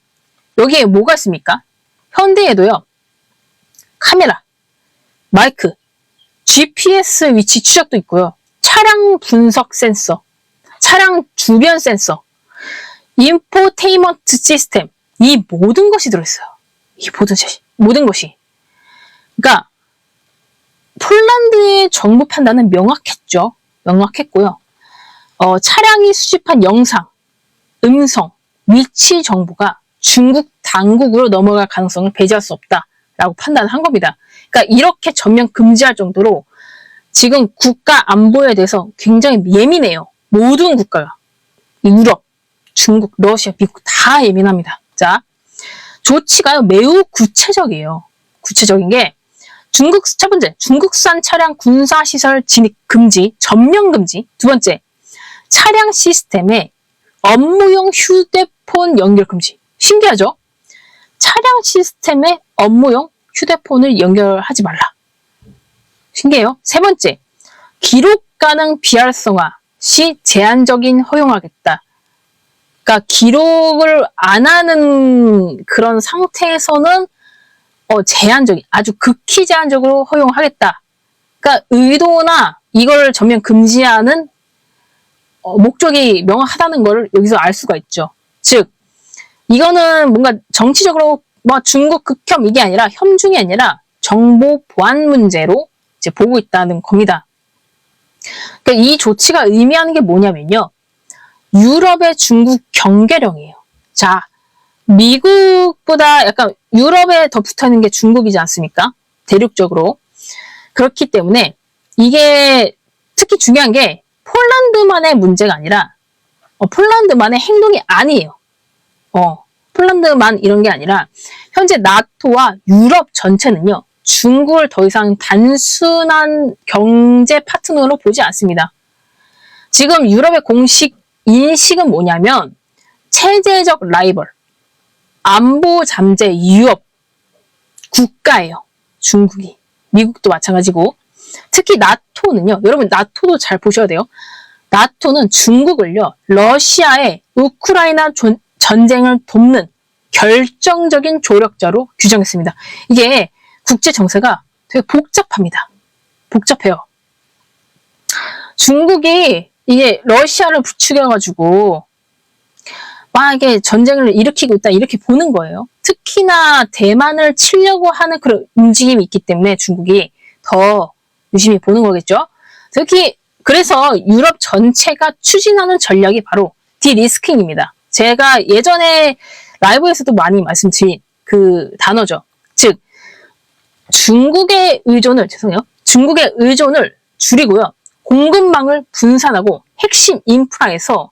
A: 여기에 뭐가 있습니까? 현대에도요, 카메라, 마이크, GPS 위치 추적도 있고요. 차량 분석 센서, 차량 주변 센서, 인포테인먼트 시스템, 이 모든 것이 들어있어요. 이 모든 것이. 그러니까 폴란드의 정부 판단은 명확했죠. 명확했고요. 차량이 수집한 영상, 음성, 위치 정보가 중국 당국으로 넘어갈 가능성을 배제할 수 없다라고 판단한 겁니다. 그러니까 이렇게 전면 금지할 정도로 지금 국가 안보에 대해서 굉장히 예민해요. 모든 국가가. 유럽, 중국, 러시아, 미국 다 예민합니다. 자, 조치가요, 매우 구체적이에요. 구체적인 게 첫 번째, 중국산 차량 군사시설 진입 금지, 전면 금지. 두 번째, 차량 시스템에 업무용 휴대폰 연결 금지. 신기하죠? 차량 시스템에 업무용 휴대폰을 연결하지 말라. 신기해요. 세 번째, 기록 가능 비활성화 시 제한적인 허용하겠다. 그러니까 기록을 안 하는 그런 상태에서는 제한적인, 아주 극히 제한적으로 허용하겠다. 그러니까 의도나 이걸 전면 금지하는 목적이 명확하다는 걸 여기서 알 수가 있죠. 즉, 이거는 뭔가 정치적으로 뭐 중국 극혐 이게 아니라 혐중이 아니라 정보 보안 문제로 이제 보고 있다는 겁니다. 그러니까 이 조치가 의미하는 게 뭐냐면요, 유럽의 중국 경계령이에요. 자, 미국보다 약간 유럽에 더 붙어 있는 게 중국이지 않습니까? 대륙적으로. 그렇기 때문에 이게 특히 중요한 게 폴란드만의 문제가 아니라 폴란드만의 행동이 아니에요. 폴란드만 이런 게 아니라 현재 나토와 유럽 전체는요, 중국을 더 이상 단순한 경제 파트너로 보지 않습니다. 지금 유럽의 공식 인식은 뭐냐면 체제적 라이벌, 안보 잠재 유업 국가예요. 중국이. 미국도 마찬가지고. 특히 나토는요. 여러분 나토도 잘 보셔야 돼요. 나토는 중국을요, 러시아의 우크라이나 전쟁을 돕는 결정적인 조력자로 규정했습니다. 이게 국제 정세가 되게 복잡합니다. 복잡해요. 중국이 이게 러시아를 부추겨가지고 만약에 전쟁을 일으키고 있다 이렇게 보는 거예요. 특히나 대만을 치려고 하는 그런 움직임이 있기 때문에 중국이 더 유심히 보는 거겠죠. 특히 그래서 유럽 전체가 추진하는 전략이 바로 디리스킹입니다. 제가 예전에 라이브에서도 많이 말씀드린 그 단어죠. 즉 중국의 의존을 줄이고요. 공급망을 분산하고 핵심 인프라에서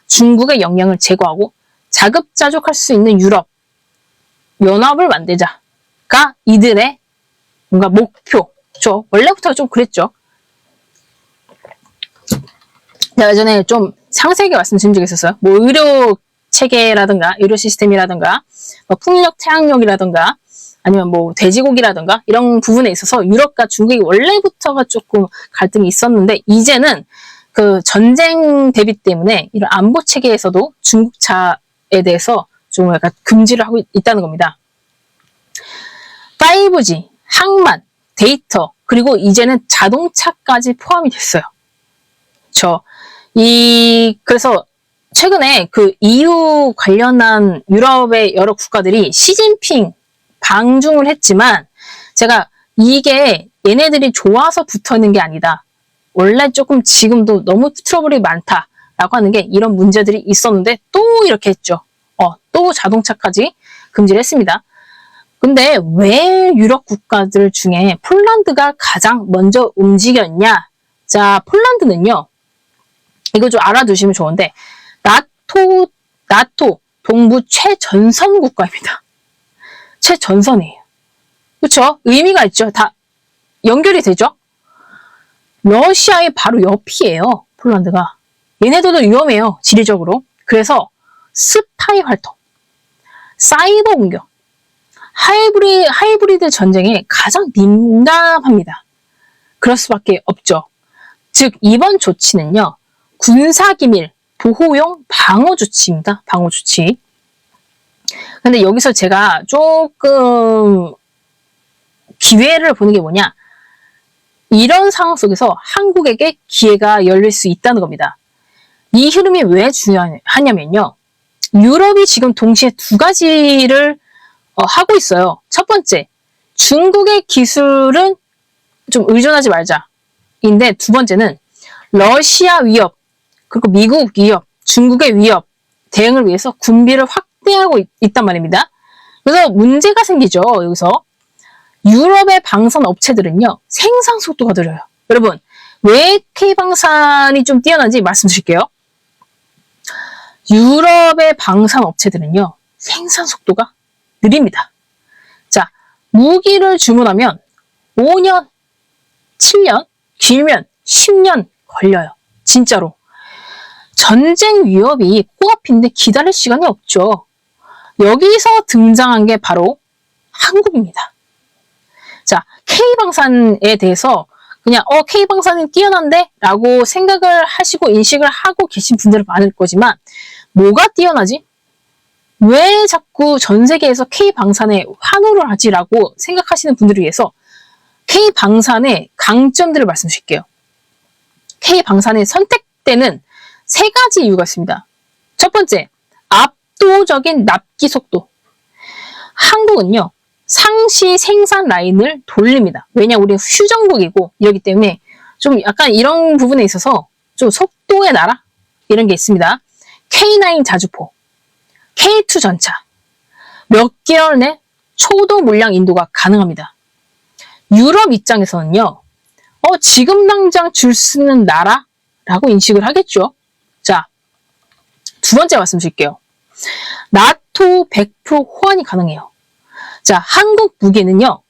A: 중국의 영향을 제거하고 자급자족할 수 있는 유럽 연합을 만들자가 이들의 뭔가 목표죠. 원래부터 좀 그랬죠. 제가 예전에 좀 상세하게 말씀드린 적이 있었어요. 뭐 의료 체계라든가 의료 시스템이라든가 뭐 풍력 태양력이라든가 아니면 뭐 돼지고기라든가 이런 부분에 있어서 유럽과 중국이 원래부터가 조금 갈등이 있었는데 이제는 그 전쟁 대비 때문에 이런 안보 체계에서도 중국차에 대해서 좀 약간 금지를 하고 있다는 겁니다. 5G, 항만, 데이터, 그리고 이제는 자동차까지 포함이 됐어요. 그래서 최근에 그 EU 관련한 유럽의 여러 국가들이 시진핑 방중을 했지만 제가 이게 얘네들이 좋아서 붙어있는 게 아니다. 원래 조금 지금도 너무 트러블이 많다라고 하는 게 이런 문제들이 있었는데 또 이렇게 했죠. 또 자동차까지 금지를 했습니다. 근데 왜 유럽 국가들 중에 폴란드가 가장 먼저 움직였냐? 자, 폴란드는요. 이거 좀 알아두시면 좋은데 나토 동부 최전선 국가입니다. 최전선이에요. 그렇죠? 의미가 있죠. 다 연결이 되죠? 러시아의 바로 옆이에요. 폴란드가. 얘네들도 위험해요. 지리적으로. 그래서 스파이 활동, 사이버 공격, 하이브리드 전쟁에 가장 민감합니다. 그럴 수밖에 없죠. 즉 이번 조치는요. 군사기밀 보호용 방어조치입니다. 방어조치. 근데 여기서 제가 조금 기회를 보는 게 뭐냐. 이런 상황 속에서 한국에게 기회가 열릴 수 있다는 겁니다. 이 흐름이 왜 중요하냐면요. 유럽이 지금 동시에 두 가지를 하고 있어요. 첫 번째, 중국의 기술은 좀 의존하지 말자. 인데 두 번째는 러시아 위협, 그리고 미국 위협, 중국의 위협 대응을 위해서 군비를 확대하고 있단 말입니다. 그래서 문제가 생기죠. 여기서 유럽의 방산 업체들은요. 생산 속도가 느려요. 여러분 왜 K방산이 좀 뛰어난지 말씀드릴게요. 유럽의 방산 업체들은요. 생산 속도가 느립니다. 자, 무기를 주문하면 5년, 7년, 길면 10년 걸려요. 진짜로. 전쟁 위협이 코앞인데 기다릴 시간이 없죠. 여기서 등장한 게 바로 한국입니다. 자, K방산에 대해서 그냥 K방산은 뛰어난데? 라고 생각을 하시고 인식을 하고 계신 분들은 많을 거지만 뭐가 뛰어나지? 왜 자꾸 전 세계에서 K방산에 환호를 하지라고 생각하시는 분들을 위해서 K방산의 강점들을 말씀드릴게요. K방산의 선택되는 세 가지 이유가 있습니다. 첫 번째, 압도적인 납기 속도. 한국은요, 상시 생산 라인을 돌립니다. 왜냐, 우리는 휴전국이고 이러기 때문에 좀 약간 이런 부분에 있어서 좀 속도의 나라? 이런 게 있습니다. K9 자주포, K2 전차, 몇 개월 내 초도 물량 인도가 가능합니다. 유럽 입장에서는요, 지금 당장 줄 수 있는 나라라고 인식을 하겠죠. 자, 두 번째 말씀드릴게요. 나토 100% 호환이 가능해요. 자, 한국 무기는요,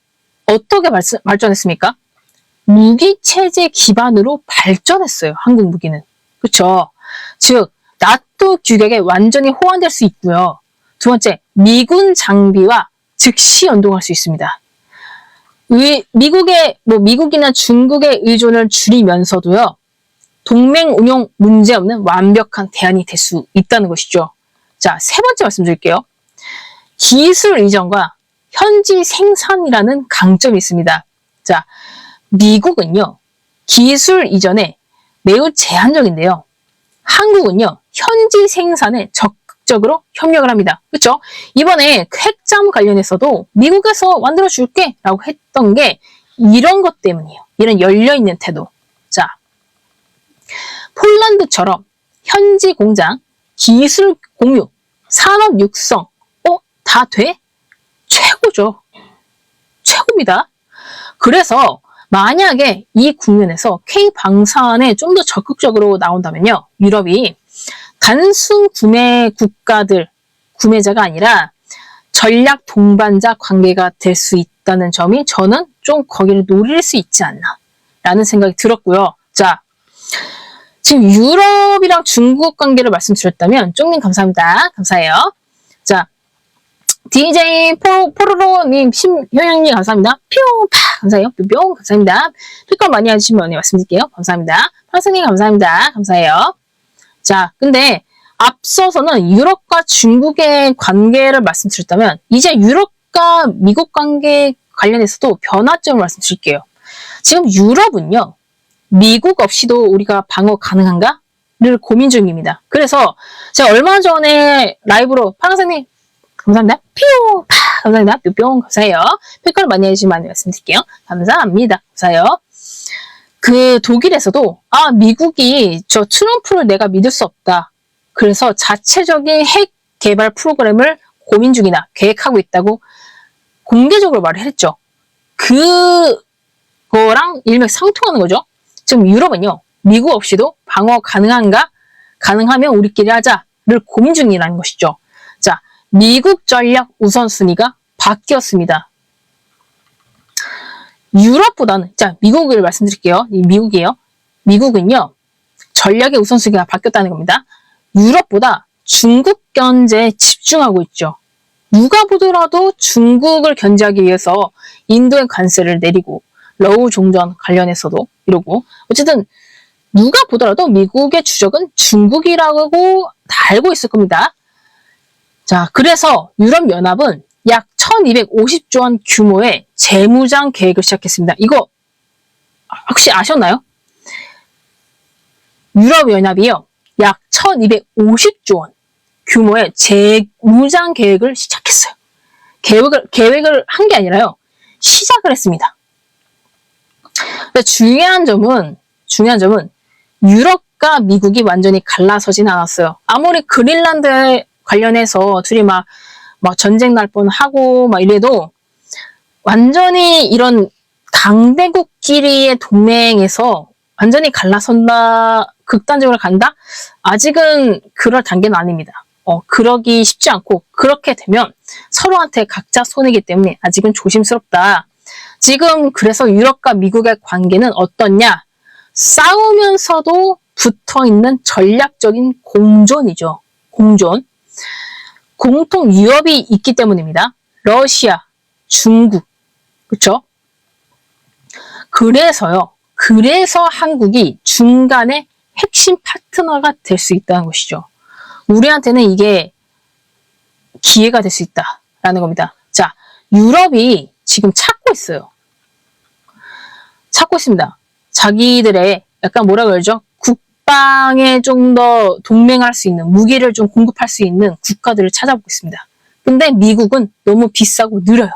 A: 어떻게 발전했습니까? 무기 체제 기반으로 발전했어요. 한국 무기는. 그렇죠? 즉, 나토 규격에 완전히 호환될 수 있고요. 두 번째, 미군 장비와 즉시 연동할 수 있습니다. 미국이나 중국의 의존을 줄이면서도요, 동맹 운용 문제없는 완벽한 대안이 될 수 있다는 것이죠. 자, 세 번째 말씀드릴게요. 기술 이전과 현지 생산이라는 강점이 있습니다. 자, 미국은요, 기술 이전에 매우 제한적인데요. 한국은요, 현지 생산에 적극적으로 협력을 합니다. 그렇죠? 이번에 핵잠 관련해서도 미국에서 만들어줄게 라고 했던 게 이런 것 때문이에요. 이런 열려있는 태도. 자, 폴란드처럼 현지 공장, 기술 공유, 산업 육성, 다 돼? 최고죠. 최고입니다. 그래서 만약에 이 국면에서 K방산에 좀 더 적극적으로 나온다면요. 유럽이 단순 구매 국가들, 구매자가 아니라 전략 동반자 관계가 될 수 있다는 점이 저는 좀 거기를 노릴 수 있지 않나 라는 생각이 들었고요. 자, 지금 유럽이랑 중국 관계를 말씀드렸다면 쪽님 감사합니다. 감사해요. 자, DJ 포로로님, 심효영님 감사합니다. 뿅파 감사해요. 뿅 감사합니다. 피컬 많이 해주신 분이 말씀드릴게요. 감사합니다. 파승님 감사합니다. 감사해요. 자, 근데 앞서서는 유럽과 중국의 관계를 말씀드렸다면 이제 유럽과 미국 관계 관련해서도 변화점을 말씀드릴게요. 지금 유럽은요. 미국 없이도 우리가 방어 가능한가?를 고민 중입니다. 그래서 제가 얼마 전에 라이브로 파랑새님 감사합니다. 퓨! 파! 감사합니다. 뿅뿅 감사해요. 평가를 많이 해주시면 말씀드릴게요. 감사합니다. 감사해요. 그 독일에서도 미국이 저 트럼프를 내가 믿을 수 없다. 그래서 자체적인 핵 개발 프로그램을 고민 중이다. 계획하고 있다고 공개적으로 말을 했죠. 그거랑 일맥상통하는 거죠. 지금 유럽은요. 미국 없이도 방어 가능한가? 가능하면 우리끼리 하자를 고민 중이라는 것이죠. 자, 미국 전략 우선순위가 바뀌었습니다. 유럽보다는, 자, 미국을 말씀드릴게요. 미국이에요. 미국은요, 전략의 우선순위가 바뀌었다는 겁니다. 유럽보다 중국 견제에 집중하고 있죠. 누가 보더라도 중국을 견제하기 위해서 인도에 관세를 내리고, 러우 종전 관련해서도 이러고, 어쨌든, 누가 보더라도 미국의 주적은 중국이라고 다 알고 있을 겁니다. 자, 그래서 유럽연합은 약 1250조 원 규모의 재무장 계획을 시작했습니다. 이거 혹시 아셨나요? 유럽연합이요. 약 1250조 원 규모의 재무장 계획을 시작했어요. 계획을 한 게 아니라요. 시작을 했습니다. 근데 중요한 점은 유럽과 미국이 완전히 갈라서진 않았어요. 아무리 그린란드에 관련해서 둘이 막 전쟁 날 뻔하고 막 이래도 완전히 이런 강대국끼리의 동맹에서 완전히 갈라선다, 극단적으로 간다? 아직은 그럴 단계는 아닙니다. 그러기 쉽지 않고 그렇게 되면 서로한테 각자 손해이기 때문에 아직은 조심스럽다. 지금 그래서 유럽과 미국의 관계는 어떻냐? 싸우면서도 붙어있는 전략적인 공존이죠. 공존. 공통 위협이 있기 때문입니다. 러시아, 중국, 그쵸? 그래서 한국이 중간에 핵심 파트너가 될 수 있다는 것이죠. 우리한테는 이게 기회가 될 수 있다라는 겁니다. 자, 유럽이 지금 찾고 있어요. 찾고 있습니다. 자기들의 약간 뭐라 그러죠? 국방에 좀 더 동맹할 수 있는, 무기를 좀 공급할 수 있는 국가들을 찾아보고 있습니다. 근데 미국은 너무 비싸고 느려요.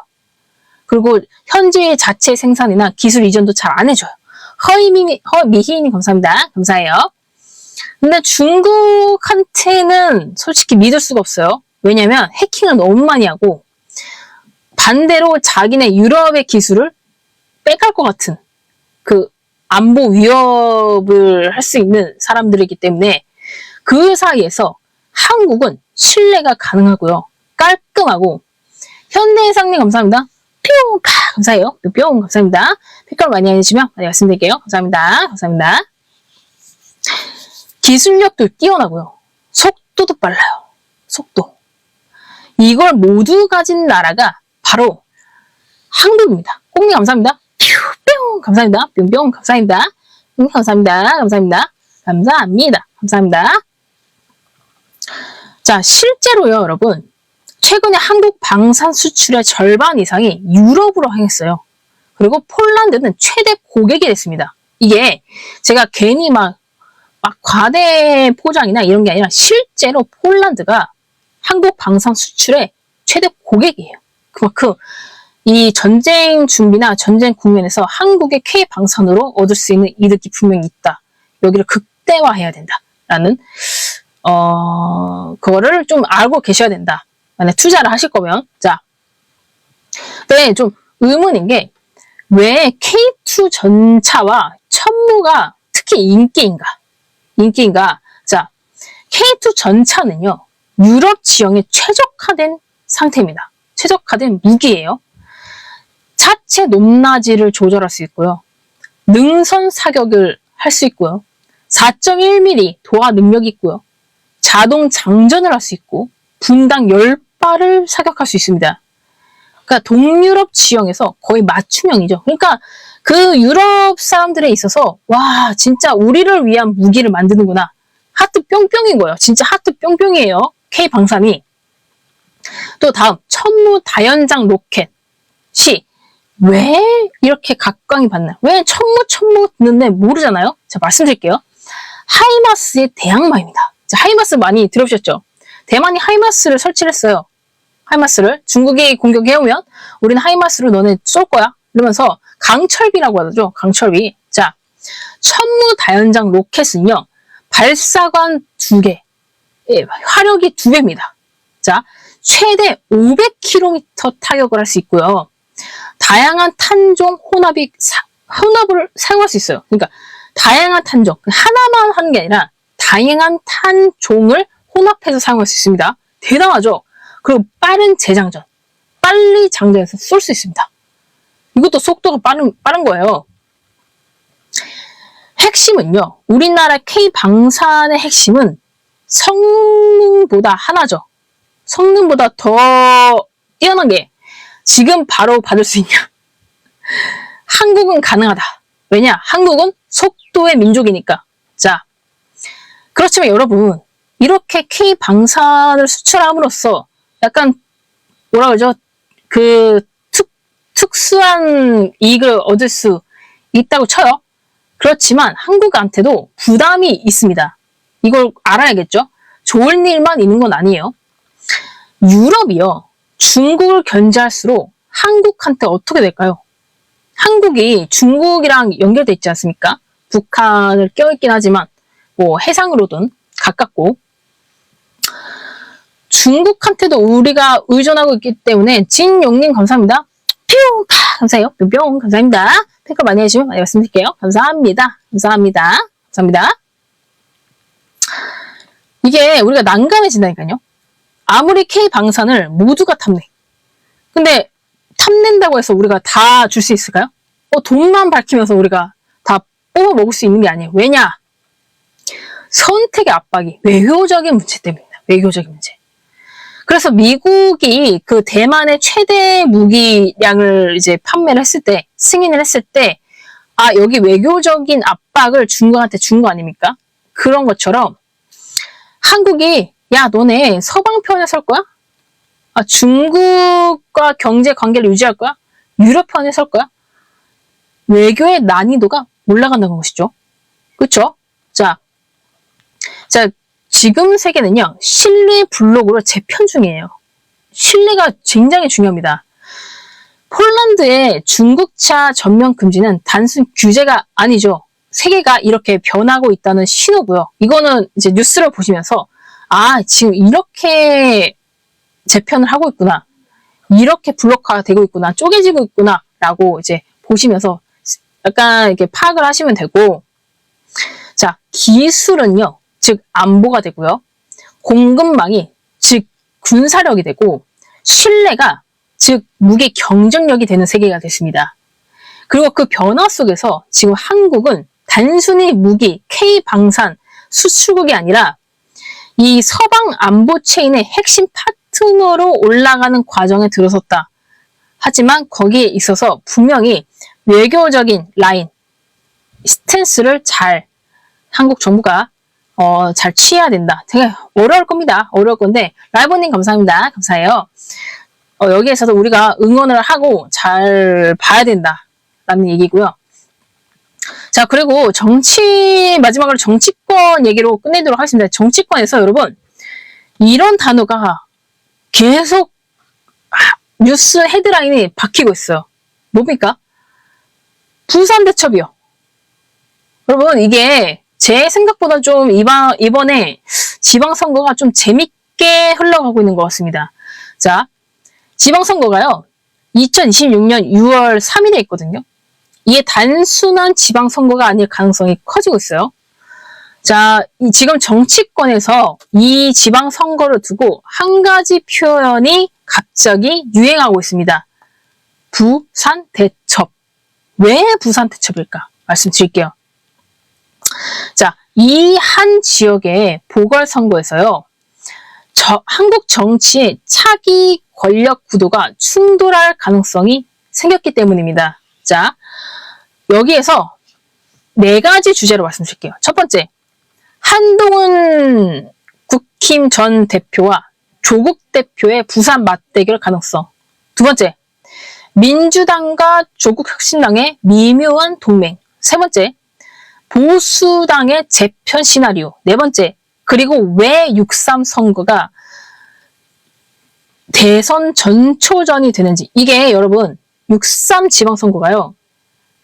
A: 그리고 현지 자체 생산이나 기술 이전도 잘 안 해줘요. 미희님 감사합니다. 감사해요. 근데 중국한테는 솔직히 믿을 수가 없어요. 왜냐면 해킹을 너무 많이 하고 반대로 자기네 유럽의 기술을 빼갈 것 같은 그 안보 위협을 할 수 있는 사람들이기 때문에 그 사이에서 한국은 신뢰가 가능하고요. 깔끔하고 현대해상님 감사합니다. 뿅! 감사해요. 뿅! 감사합니다. 평가를 많이 해주시면 많이 말씀드릴게요. 감사합니다. 감사합니다. 기술력도 뛰어나고요. 속도도 빨라요. 속도. 이걸 모두 가진 나라가 바로 한국입니다. 꽁님 감사합니다. 뿅! 감사합니다. 뿅뿅 감사합니다. 감사합니다. 감사합니다. 감사합니다. 감사합니다. 자, 실제로요, 여러분. 최근에 한국 방산 수출의 절반 이상이 유럽으로 향했어요. 그리고 폴란드는 최대 고객이 됐습니다. 이게 제가 괜히 막 과대 포장이나 이런 게 아니라 실제로 폴란드가 한국 방산 수출의 최대 고객이에요. 그만큼 이 전쟁 준비나 전쟁 국면에서 한국의 K방산으로 얻을 수 있는 이득이 분명히 있다. 여기를 극대화해야 된다라는 그거를 좀 알고 계셔야 된다. 만약 투자를 하실 거면. 자, 근데 좀 의문인 게 왜 K2 전차와 천무가 특히 인기인가? 자, K2 전차는요. 유럽 지형에 최적화된 상태입니다. 최적화된 무기예요. 차체 높낮이를 조절할 수 있고요. 능선 사격을 할 수 있고요. 4.1mm 도하 능력이 있고요. 자동 장전을 할 수 있고 분당 10발을 사격할 수 있습니다. 그러니까 동유럽 지형에서 거의 맞춤형이죠. 그러니까 그 유럽 사람들에 있어서 와 진짜 우리를 위한 무기를 만드는구나. 하트 뿅뿅인 거예요. 진짜 하트 뿅뿅이에요. K방산이. 또 다음 천무 다연장 로켓이 왜 이렇게 각광이 받나? 왜 천무 듣는데 모르잖아요? 제가 말씀드릴게요. 하이마스의 대항마입니다. 하이마스 많이 들어보셨죠? 대만이 하이마스를 설치를 했어요. 하이마스를. 중국이 공격해오면 우리는 하이마스를 너네 쏠 거야. 이러면서 강철비라고 하죠. 강철비. 자, 천무다연장 로켓은요. 발사관 2개, 화력이 2배입니다. 자, 최대 500km 타격을 할 수 있고요. 다양한 탄종 혼합을 사용할 수 있어요. 그러니까 다양한 탄종, 하나만 하는 게 아니라 다양한 탄종을 혼합해서 사용할 수 있습니다. 대단하죠? 그리고 빠른 재장전, 빨리 장전해서 쏠 수 있습니다. 이것도 속도가 빠른 거예요. 핵심은요, 우리나라 K방산의 핵심은 성능보다 하나죠. 성능보다 더 뛰어난 게 지금 바로 받을 수 있냐? 한국은 가능하다. 왜냐? 한국은 속도의 민족이니까. 자, 그렇지만 여러분, 이렇게 K방산을 수출함으로써 약간 뭐라 그러죠? 특수한 이익을 얻을 수 있다고 쳐요. 그렇지만 한국한테도 부담이 있습니다. 이걸 알아야겠죠? 좋은 일만 있는 건 아니에요. 유럽이요. 중국을 견제할수록 한국한테 어떻게 될까요? 한국이 중국이랑 연결돼 있지 않습니까? 북한을 껴있긴 하지만 뭐 해상으로든 가깝고 중국한테도 우리가 의존하고 있기 때문에 진용님 감사합니다. 뿅! 감사해요. 뿅! 감사합니다. 팬클 많이 해주시면 많이 말씀드릴게요. 감사합니다. 감사합니다. 감사합니다. 이게 우리가 난감해진다니까요. 아무리 K방산을 모두가 탐내. 근데 탐낸다고 해서 우리가 다 줄 수 있을까요? 돈만 밝히면서 우리가 다 뽑아 먹을 수 있는 게 아니에요. 왜냐? 선택의 압박이 외교적인 문제 때문입니다. 외교적인 문제. 그래서 미국이 그 대만의 최대 무기량을 이제 판매를 했을 때, 승인을 했을 때, 아, 여기 외교적인 압박을 중국한테 준 거 아닙니까? 그런 것처럼 한국이, 야, 너네 서방 편에 설 거야? 아, 중국과 경제 관계를 유지할 거야? 유럽 편에 설 거야? 외교의 난이도가 올라간다는 것이죠. 그쵸? 자, 지금 세계는요, 신뢰 블록으로 재편 중이에요. 신뢰가 굉장히 중요합니다. 폴란드의 중국차 전면 금지는 단순 규제가 아니죠. 세계가 이렇게 변하고 있다는 신호고요. 이거는 이제 뉴스를 보시면서, 아, 지금 이렇게 재편을 하고 있구나. 이렇게 블록화가 되고 있구나. 쪼개지고 있구나. 라고 이제 보시면서 약간 이렇게 파악을 하시면 되고, 자, 기술은요, 즉 안보가 되고요. 공급망이 즉 군사력이 되고 신뢰가 즉 무기 경쟁력이 되는 세계가 됐습니다. 그리고 그 변화 속에서 지금 한국은 단순히 무기 K방산 수출국이 아니라 이 서방 안보 체인의 핵심 파트너로 올라가는 과정에 들어섰다. 하지만 거기에 있어서 분명히 외교적인 라인, 스탠스를 잘 한국 정부가 잘 취해야 된다. 되게 어려울 겁니다. 어려울 건데 라이버님 감사합니다. 감사해요. 여기에서도 우리가 응원을 하고 잘 봐야 된다라는 얘기고요. 자, 그리고 마지막으로 정치권 얘기로 끝내도록 하겠습니다. 정치권에서 여러분 이런 단어가 계속 뉴스 헤드라인이 바뀌고 있어요. 뭡니까? 부산대첩이요. 여러분 이게 제 생각보다 좀 이번에 지방선거가 좀 재밌게 흘러가고 있는 것 같습니다. 자, 지방선거가요, 2026년 6월 3일에 있거든요. 이게 단순한 지방선거가 아닐 가능성이 커지고 있어요. 자, 지금 정치권에서 이 지방선거를 두고 한 가지 표현이 갑자기 유행하고 있습니다. 부산대첩. 왜 부산대첩일까? 말씀드릴게요. 자, 이 한 지역의 보궐선거에서요, 한국 정치의 차기 권력 구도가 충돌할 가능성이 생겼기 때문입니다. 자, 여기에서 4가지 주제로 말씀드릴게요. 첫 번째, 한동훈 국힘 전 대표와 조국 대표의 부산 맞대결 가능성. 두 번째, 민주당과 조국 혁신당의 미묘한 동맹. 세 번째, 보수당의 재편 시나리오. 네 번째, 그리고 왜 6.3 선거가 대선 전초전이 되는지, 이게 여러분 6.3 지방선거가요,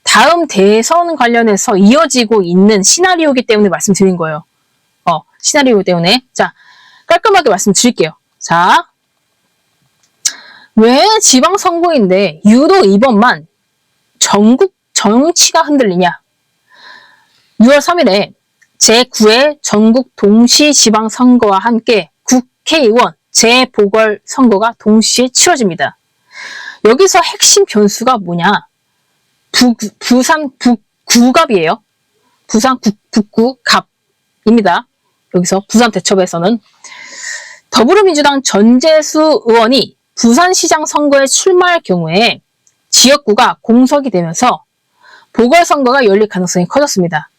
A: 다음 대선 관련해서 이어지고 있는 시나리오이기 때문에 말씀드린 거예요. 시나리오 때문에. 자, 깔끔하게 말씀드릴게요. 자, 왜 지방선거인데 유독 이번만 전국 정치가 흔들리냐? 6월 3일에 제9회 전국 동시지방선거와 함께 국회의원 재보궐선거가 동시에 치러집니다. 여기서 핵심 변수가 뭐냐? 부산 북구갑이에요. 부산 북구 갑입니다. 여기서 부산 대첩에서는 더불어민주당 전재수 의원이 부산시장 선거에 출마할 경우에 지역구가 공석이 되면서 보궐선거가 열릴 가능성이 커졌습니다.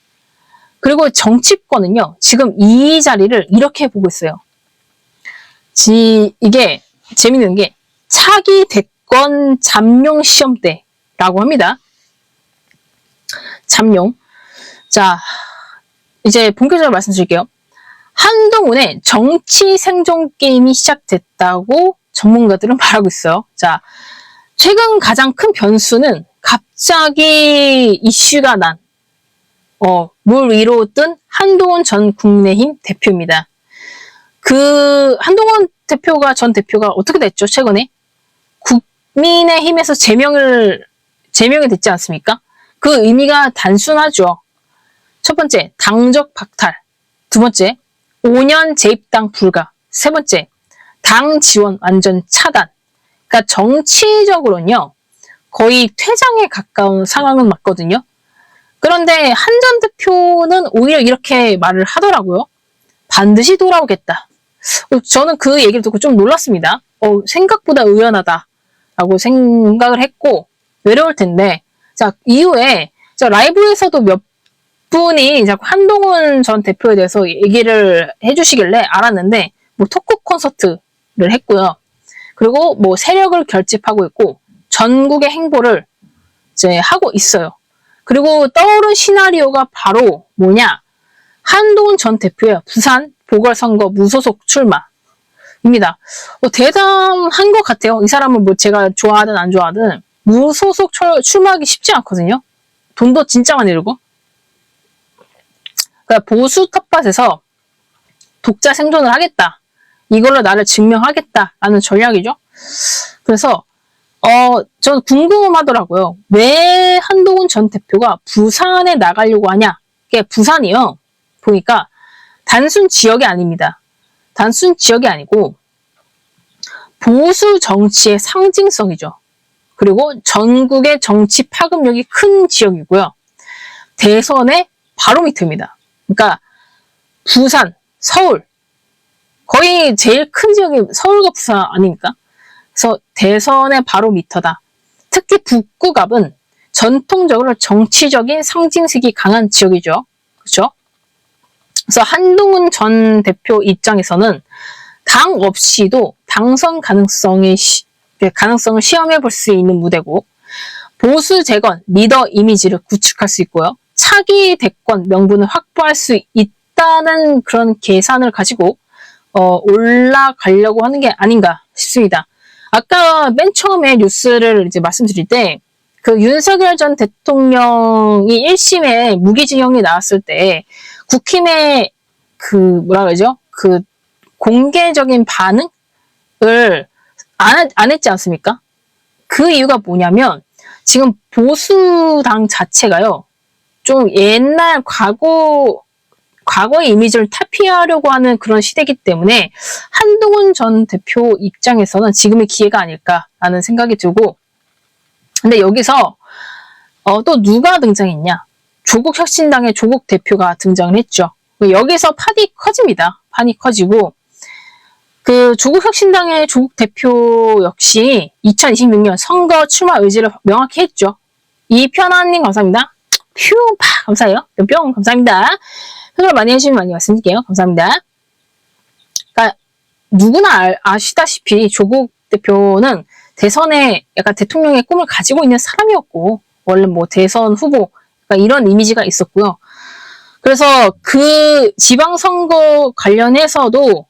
A: 그리고 정치권은요, 지금 이 자리를 이렇게 보고 있어요. 이게 재밌는 게 차기 대권 잠룡 시험대라고 합니다. 잠룡. 자, 이제 본격적으로 말씀드릴게요. 한동훈의 정치 생존 게임이 시작됐다고 전문가들은 말하고 있어요. 자, 최근 가장 큰 변수는 갑자기 이슈가 난 물 위로 뜬 한동훈 전 국민의힘 대표입니다. 그 한동훈 전 대표가 어떻게 됐죠? 최근에 국민의힘에서 제명이 됐지 않습니까? 그 의미가 단순하죠. 첫 번째, 당적 박탈. 두 번째, 5년 재입당 불가. 세 번째, 당 지원 완전 차단. 그러니까 정치적으로는요, 거의 퇴장에 가까운 상황은 맞거든요. 그런데 한 전 대표는 오히려 이렇게 말을 하더라고요. 반드시 돌아오겠다. 저는 그 얘기를 듣고 좀 놀랐습니다. 생각보다 의연하다라고 생각을 했고, 외로울 텐데, 자, 이후에 라이브에서도 몇 분이 자꾸 한동훈 전 대표에 대해서 얘기를 해주시길래 알았는데, 뭐 토크 콘서트를 했고요. 그리고 뭐 세력을 결집하고 있고, 전국의 행보를 이제 하고 있어요. 그리고 떠오른 시나리오가 바로 뭐냐? 한동훈 전 대표의 부산 보궐선거 무소속 출마입니다. 대단한 것 같아요. 이 사람은 뭐 제가 좋아하든 안 좋아하든 무소속 출마하기 쉽지 않거든요. 돈도 진짜 많이 들고. 그러니까 보수 텃밭에서 독자 생존을 하겠다. 이걸로 나를 증명하겠다라는 전략이죠. 그래서 저는 궁금하더라고요. 왜 한동훈 전 대표가 부산에 나가려고 하냐? 이게 부산이요. 보니까 단순 지역이 아닙니다. 단순 지역이 아니고 보수 정치의 상징성이죠. 그리고 전국의 정치 파급력이 큰 지역이고요. 대선의 바로 밑입니다. 그러니까 부산, 서울 거의 제일 큰 지역이 서울과 부산 아닙니까? 그래서 대선의 바로 밑이다. 특히 북구갑은 전통적으로 정치적인 상징색이 강한 지역이죠. 그렇죠? 그래서 한동훈 전 대표 입장에서는 당 없이도 당선 가능성을 시험해 볼 수 있는 무대고, 보수 재건 리더 이미지를 구축할 수 있고요. 차기 대권 명분을 확보할 수 있다는 그런 계산을 가지고 올라가려고 하는 게 아닌가 싶습니다. 아까 맨 처음에 뉴스를 이제 말씀드릴 때, 그 윤석열 전 대통령이 1심에 무기징역이 나왔을 때, 국힘의 뭐라 그러죠? 공개적인 반응을 안 했지 않습니까? 그 이유가 뭐냐면, 지금 보수당 자체가요, 좀 옛날 과거의 이미지를 탈피하려고 하는 그런 시대이기 때문에 한동훈 전 대표 입장에서는 지금의 기회가 아닐까라는 생각이 들고, 근데 여기서 또 누가 등장했냐? 조국 혁신당의 조국 대표가 등장을 했죠. 여기서 판이 커집니다. 판이 커지고, 그 조국 혁신당의 조국 대표 역시 2026년 선거 출마 의지를 명확히 했죠. 이편아님 감사합니다. 파 감사해요. 뿅 감사합니다. 생각 많이 해주시면 많이 말씀드릴게요. 감사합니다. 그러니까 누구나 아시다시피 조국 대표는 대선에 약간 대통령의 꿈을 가지고 있는 사람이었고, 원래 뭐 대선 후보, 그러니까 이런 이미지가 있었고요. 그래서 그 지방선거 관련해서도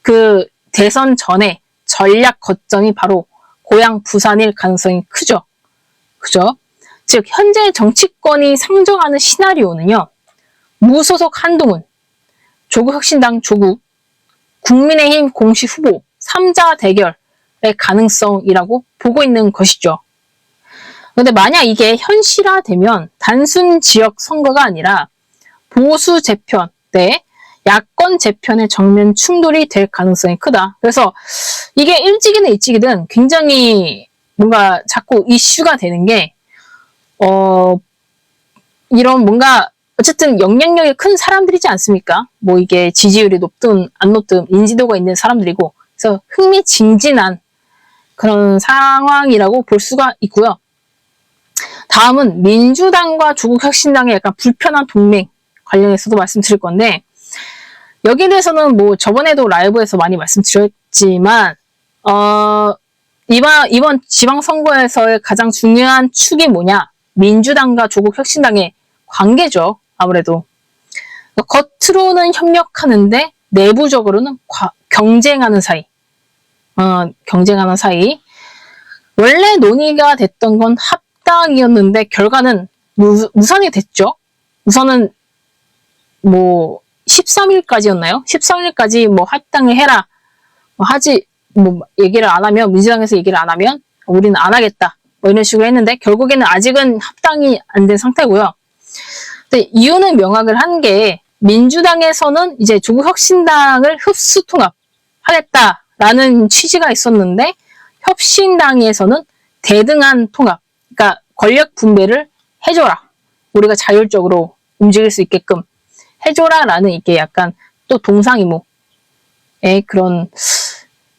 A: 그 대선 전에 전략 거점이 바로 고향 부산일 가능성이 크죠. 그죠? 즉 현재 정치권이 상정하는 시나리오는요. 무소속 한동훈, 조국혁신당 조국, 국민의힘 공식 후보 3자 대결의 가능성이라고 보고 있는 것이죠. 그런데 만약 이게 현실화되면 단순 지역 선거가 아니라 보수 재편 대 야권 재편의 정면 충돌이 될 가능성이 크다. 그래서 이게 일찍이든 일찍이든 굉장히 뭔가 자꾸 이슈가 되는 게 이런 뭔가 어쨌든 영향력이 큰 사람들이지 않습니까? 뭐 이게 지지율이 높든 안 높든 인지도가 있는 사람들이고 그래서 흥미진진한 그런 상황이라고 볼 수가 있고요. 다음은 민주당과 조국혁신당의 약간 불편한 동맹 관련해서도 말씀드릴 건데 여기에 대해서는 뭐 저번에도 라이브에서 많이 말씀드렸지만 이번 지방선거에서의 가장 중요한 축이 뭐냐? 민주당과 조국혁신당의 관계죠. 아무래도 겉으로는 협력하는데 내부적으로는 경쟁하는 사이. 경쟁하는 사이. 원래 논의가 됐던 건 합당이었는데 결과는 무산이 됐죠. 우선은 뭐 13일까지였나요? 13일까지 뭐 합당을 해라. 얘기를 안 하면 민주당에서 얘기를 안 하면 우리는 안 하겠다. 뭐 이런 식으로 했는데 결국에는 아직은 합당이 안 된 상태고요. 근데 이유는 명확을 한 게 민주당에서는 이제 조국혁신당을 흡수 통합하겠다라는 취지가 있었는데 혁신당에서는 대등한 통합, 그러니까 권력 분배를 해줘라. 우리가 자율적으로 움직일 수 있게끔 해줘라라는 이게 약간 또 동상이모의 그런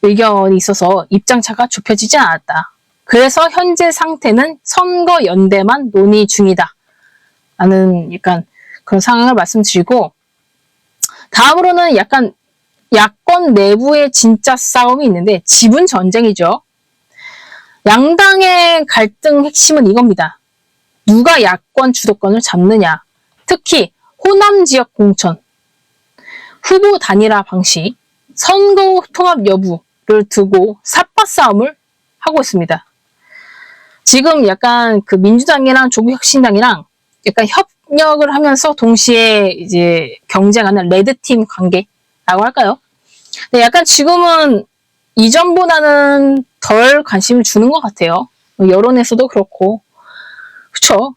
A: 의견이 있어서 입장차가 좁혀지지 않았다. 그래서 현재 상태는 선거 연대만 논의 중이다. 라는 약간 그런 상황을 말씀드리고 다음으로는 약간 야권 내부의 진짜 싸움이 있는데 지분 전쟁이죠. 양당의 갈등 핵심은 이겁니다. 누가 야권 주도권을 잡느냐. 특히 호남 지역 공천, 후보 단일화 방식, 선거 통합 여부를 두고 삿바 싸움을 하고 있습니다. 지금 약간 그 민주당이랑 조국혁신당이랑 약간 협력을 하면서 동시에 이제 경쟁하는 레드팀 관계라고 할까요? 근데 약간 지금은 이전보다는 덜 관심을 주는 것 같아요. 여론에서도 그렇고. 그쵸?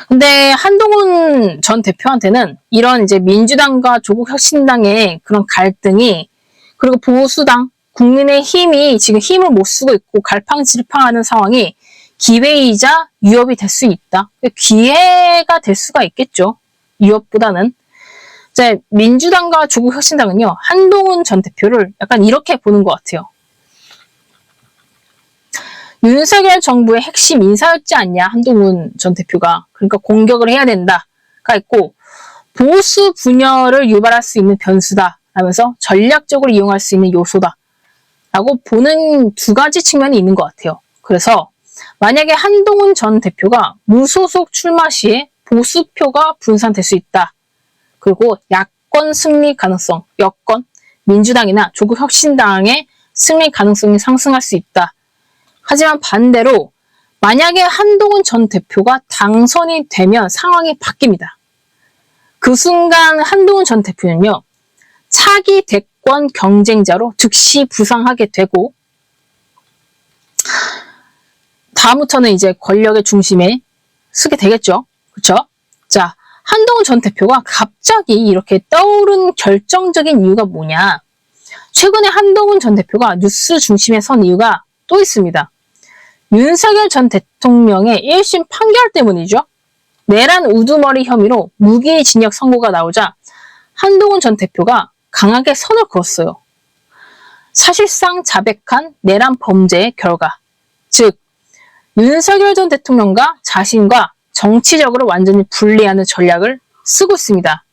A: 근데 한동훈 전 대표한테는 이런 이제 민주당과 조국혁신당의 그런 갈등이 그리고 보수당, 국민의힘이 지금 힘을 못 쓰고 있고 갈팡질팡하는 상황이 기회이자 위협이 될 수 있다. 기회가 될 수가 있겠죠. 위협보다는. 이제 민주당과 조국혁신당은요. 한동훈 전 대표를 약간 이렇게 보는 것 같아요. 윤석열 정부의 핵심 인사였지 않냐, 한동훈 전 대표가. 그러니까 공격을 해야 된다가 있고 보수 분열을 유발할 수 있는 변수다 라면서 전략적으로 이용할 수 있는 요소다 라고 보는 두 가지 측면이 있는 것 같아요. 그래서 만약에 한동훈 전 대표가 무소속 출마 시에 보수표가 분산될 수 있다. 그리고 야권 승리 가능성, 여권, 민주당이나 조국혁신당의 승리 가능성이 상승할 수 있다. 하지만 반대로 만약에 한동훈 전 대표가 당선이 되면 상황이 바뀝니다. 그 순간 한동훈 전 대표는요. 차기 대권 경쟁자로 즉시 부상하게 되고 다음부터는 이제 권력의 중심에 서게 되겠죠. 그렇죠? 자, 한동훈 전 대표가 갑자기 이렇게 떠오른 결정적인 이유가 뭐냐? 최근에 한동훈 전 대표가 뉴스 중심에 선 이유가 또 있습니다. 윤석열 전 대통령의 1심 판결 때문이죠. 내란 우두머리 혐의로 무기징역 선고가 나오자 한동훈 전 대표가 강하게 선을 그었어요. 사실상 자백한 내란 범죄의 결과, 즉 윤석열 전 대통령과 자신과 정치적으로 완전히 분리하는 전략을 쓰고 있습니다.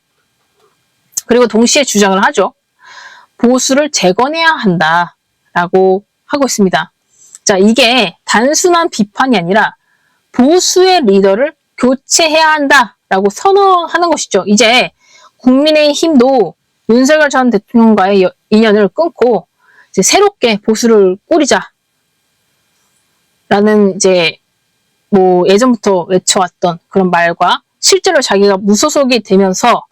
A: 그리고 동시에 주장을 하죠. 보수를 재건해야 한다라고 하고 있습니다. 자, 이게 단순한 비판이 아니라 보수의 리더를 교체해야 한다라고 선언하는 것이죠. 이제 국민의힘도 윤석열 전 대통령과의 인연을 끊고 이제 새롭게 보수를 꾸리자. 라는 이제 뭐 예전부터 외쳐왔던 그런 말과 실제로 자기가 무소속이 되면서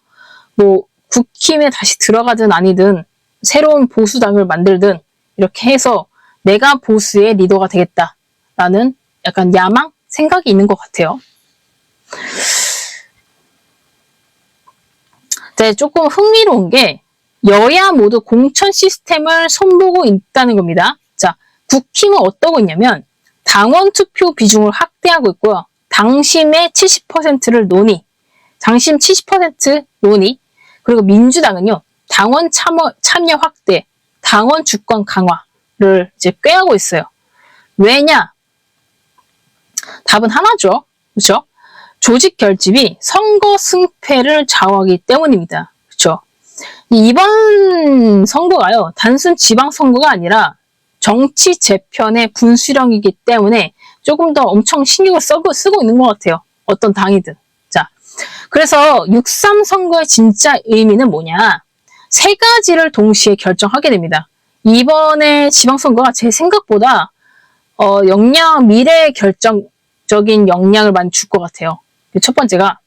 A: 뭐 국힘에 다시 들어가든 아니든 새로운 보수당을 만들든 이렇게 해서 내가 보수의 리더가 되겠다라는 약간 야망? 생각이 있는 것 같아요. 네, 조금 흥미로운 게 여야 모두 공천 시스템을 손보고 있다는 겁니다. 자, 국힘은 어떠고 있냐면 당원 투표 비중을 확대하고 있고요. 당심의 70%를 논의, 당심 70% 논의, 그리고 민주당은요, 당원 참여 확대, 당원 주권 강화를 이제 꾀하고 있어요. 왜냐? 답은 하나죠. 그렇죠? 조직 결집이 선거 승패를 좌우하기 때문입니다. 그렇죠? 이번 선거가요, 단순 지방선거가 아니라 정치 재편의 분수령이기 때문에 조금 더 엄청 신경을 쓰고 있는 것 같아요. 어떤 당이든. 자, 그래서 6.3 선거의 진짜 의미는 뭐냐? 세 가지를 동시에 결정하게 됩니다. 이번에 지방선거가 제 생각보다 미래 결정적인 영향을 많이 줄 것 같아요. 첫 번째가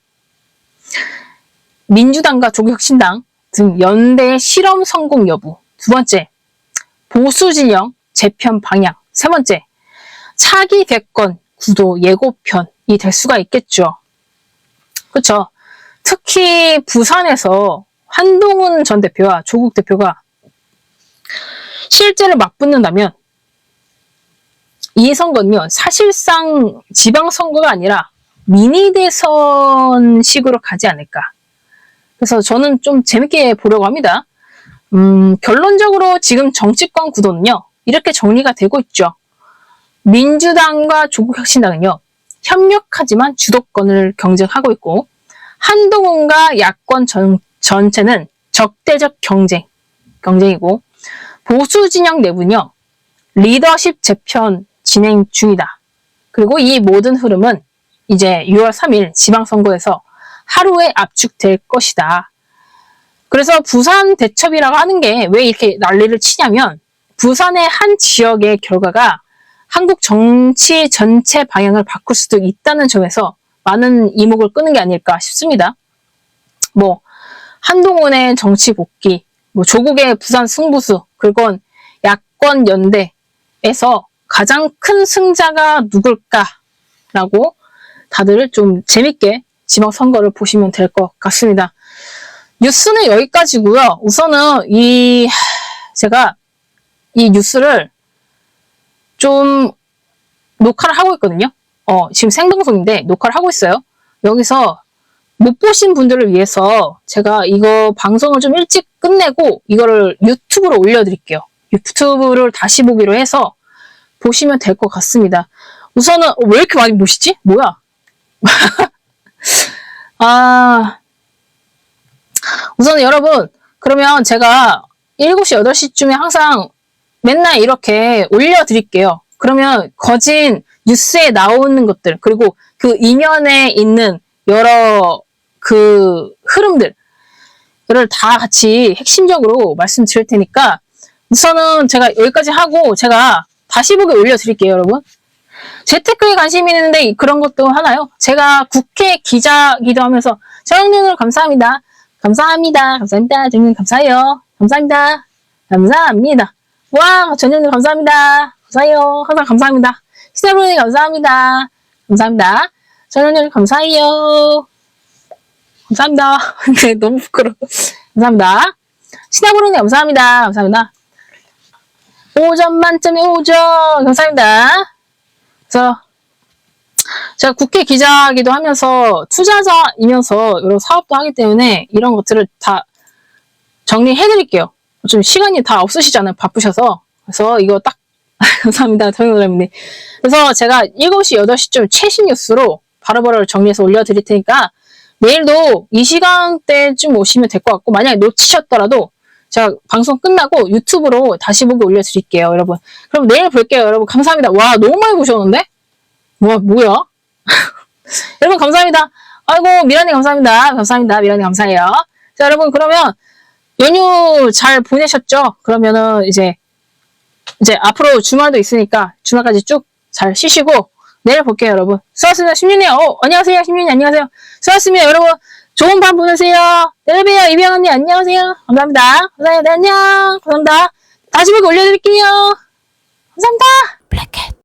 A: 민주당과 조국혁신당 등 연대의 실험 성공 여부. 두 번째, 보수 진영 재편 방향. 세 번째, 차기 대권 구도 예고편이 될 수가 있겠죠. 그렇죠. 특히 부산에서 한동훈 전 대표와 조국 대표가 실제로 맞붙는다면 이 선거는요, 사실상 지방선거가 아니라 미니 대선식으로 가지 않을까. 그래서 저는 좀 재밌게 보려고 합니다. 결론적으로 지금 정치권 구도는요, 이렇게 정리가 되고 있죠. 민주당과 조국혁신당은요, 협력하지만 주도권을 경쟁하고 있고, 한동훈과 야권 전체는 적대적 경쟁이고, 보수 진영 내부는요, 리더십 재편 진행 중이다. 그리고 이 모든 흐름은 이제 6월 3일 지방선거에서 하루에 압축될 것이다. 그래서 부산 대첩이라고 하는 게 왜 이렇게 난리를 치냐면 부산의 한 지역의 결과가 한국 정치 전체 방향을 바꿀 수도 있다는 점에서 많은 이목을 끄는 게 아닐까 싶습니다. 뭐 한동훈의 정치 복귀, 뭐 조국의 부산 승부수, 그건 야권 연대에서 가장 큰 승자가 누굴까라고 다들 좀 재밌게 지방선거를 보시면 될 것 같습니다. 뉴스는 여기까지고요. 우선은 제가 이 뉴스를 좀 녹화를 하고 있거든요. 지금 생방송인데 녹화를 하고 있어요. 여기서 못 보신 분들을 위해서 제가 이거 방송을 좀 일찍 끝내고 이거를 유튜브로 올려드릴게요. 유튜브를 다시 보기로 해서 보시면 될 것 같습니다. 우선은 왜 이렇게 많이 보시지? 뭐야? 우선은 여러분, 그러면 제가 7시, 8시쯤에 항상 맨날 이렇게 올려드릴게요. 그러면 거진 뉴스에 나오는 것들, 그리고 그 이면에 있는 여러 그 흐름들을 다 같이 핵심적으로 말씀드릴 테니까 우선은 제가 여기까지 하고 제가 다시 보기 올려드릴게요, 여러분. 재테크에 관심이 있는데 그런 것도 하나요? 제가 국회 기자기도 하면서 정영님 감사합니다. 감사합니다. 감사합니다. 정영님 감사해요. 감사합니다. 감사합니다. 와, 전영님 감사합니다. 감사해요. 항상 감사합니다. 시나브로님 감사합니다. 감사합니다. 전영님 감사해요. 감사합니다. 네, 너무 부끄러워. 감사합니다. 시나브로님 감사합니다. 감사합니다. 5점 만점에 5점. 감사합니다. 그래서 제가 국회 기자기도 하면서 투자자이면서 여러 사업도 하기 때문에 이런 것들을 다 정리해드릴게요. 좀 시간이 다 없으시잖아요. 바쁘셔서. 그래서 이거 딱 감사합니다. 정영님. 그래서 제가 7시, 8시쯤 최신 뉴스로 바로바로 정리해서 올려드릴 테니까 내일도 이 시간대쯤 오시면 될 것 같고 만약에 놓치셨더라도 제가 방송 끝나고 유튜브로 다시 보기 올려드릴게요, 여러분. 그럼 내일 볼게요, 여러분. 감사합니다. 와, 너무 많이 보셨는데? 뭐야? 여러분, 감사합니다. 아이고, 미라님 감사합니다. 감사합니다. 미라님 감사해요. 자, 여러분, 그러면 연휴 잘 보내셨죠? 그러면은 이제 이제 앞으로 주말도 있으니까 주말까지 쭉 잘 쉬시고 내일 볼게요, 여러분. 수고하셨습니다. 10년이요. 안녕하세요. 10년이 안녕하세요. 수고하셨습니다, 여러분. 좋은 밤 보내세요. 내일 봬요. 이병 언니 안녕하세요. 감사합니다. 감사합니다. 네, 안녕. 감사합니다. 다시 보기 올려드릴게요. 감사합니다. 블랙캣.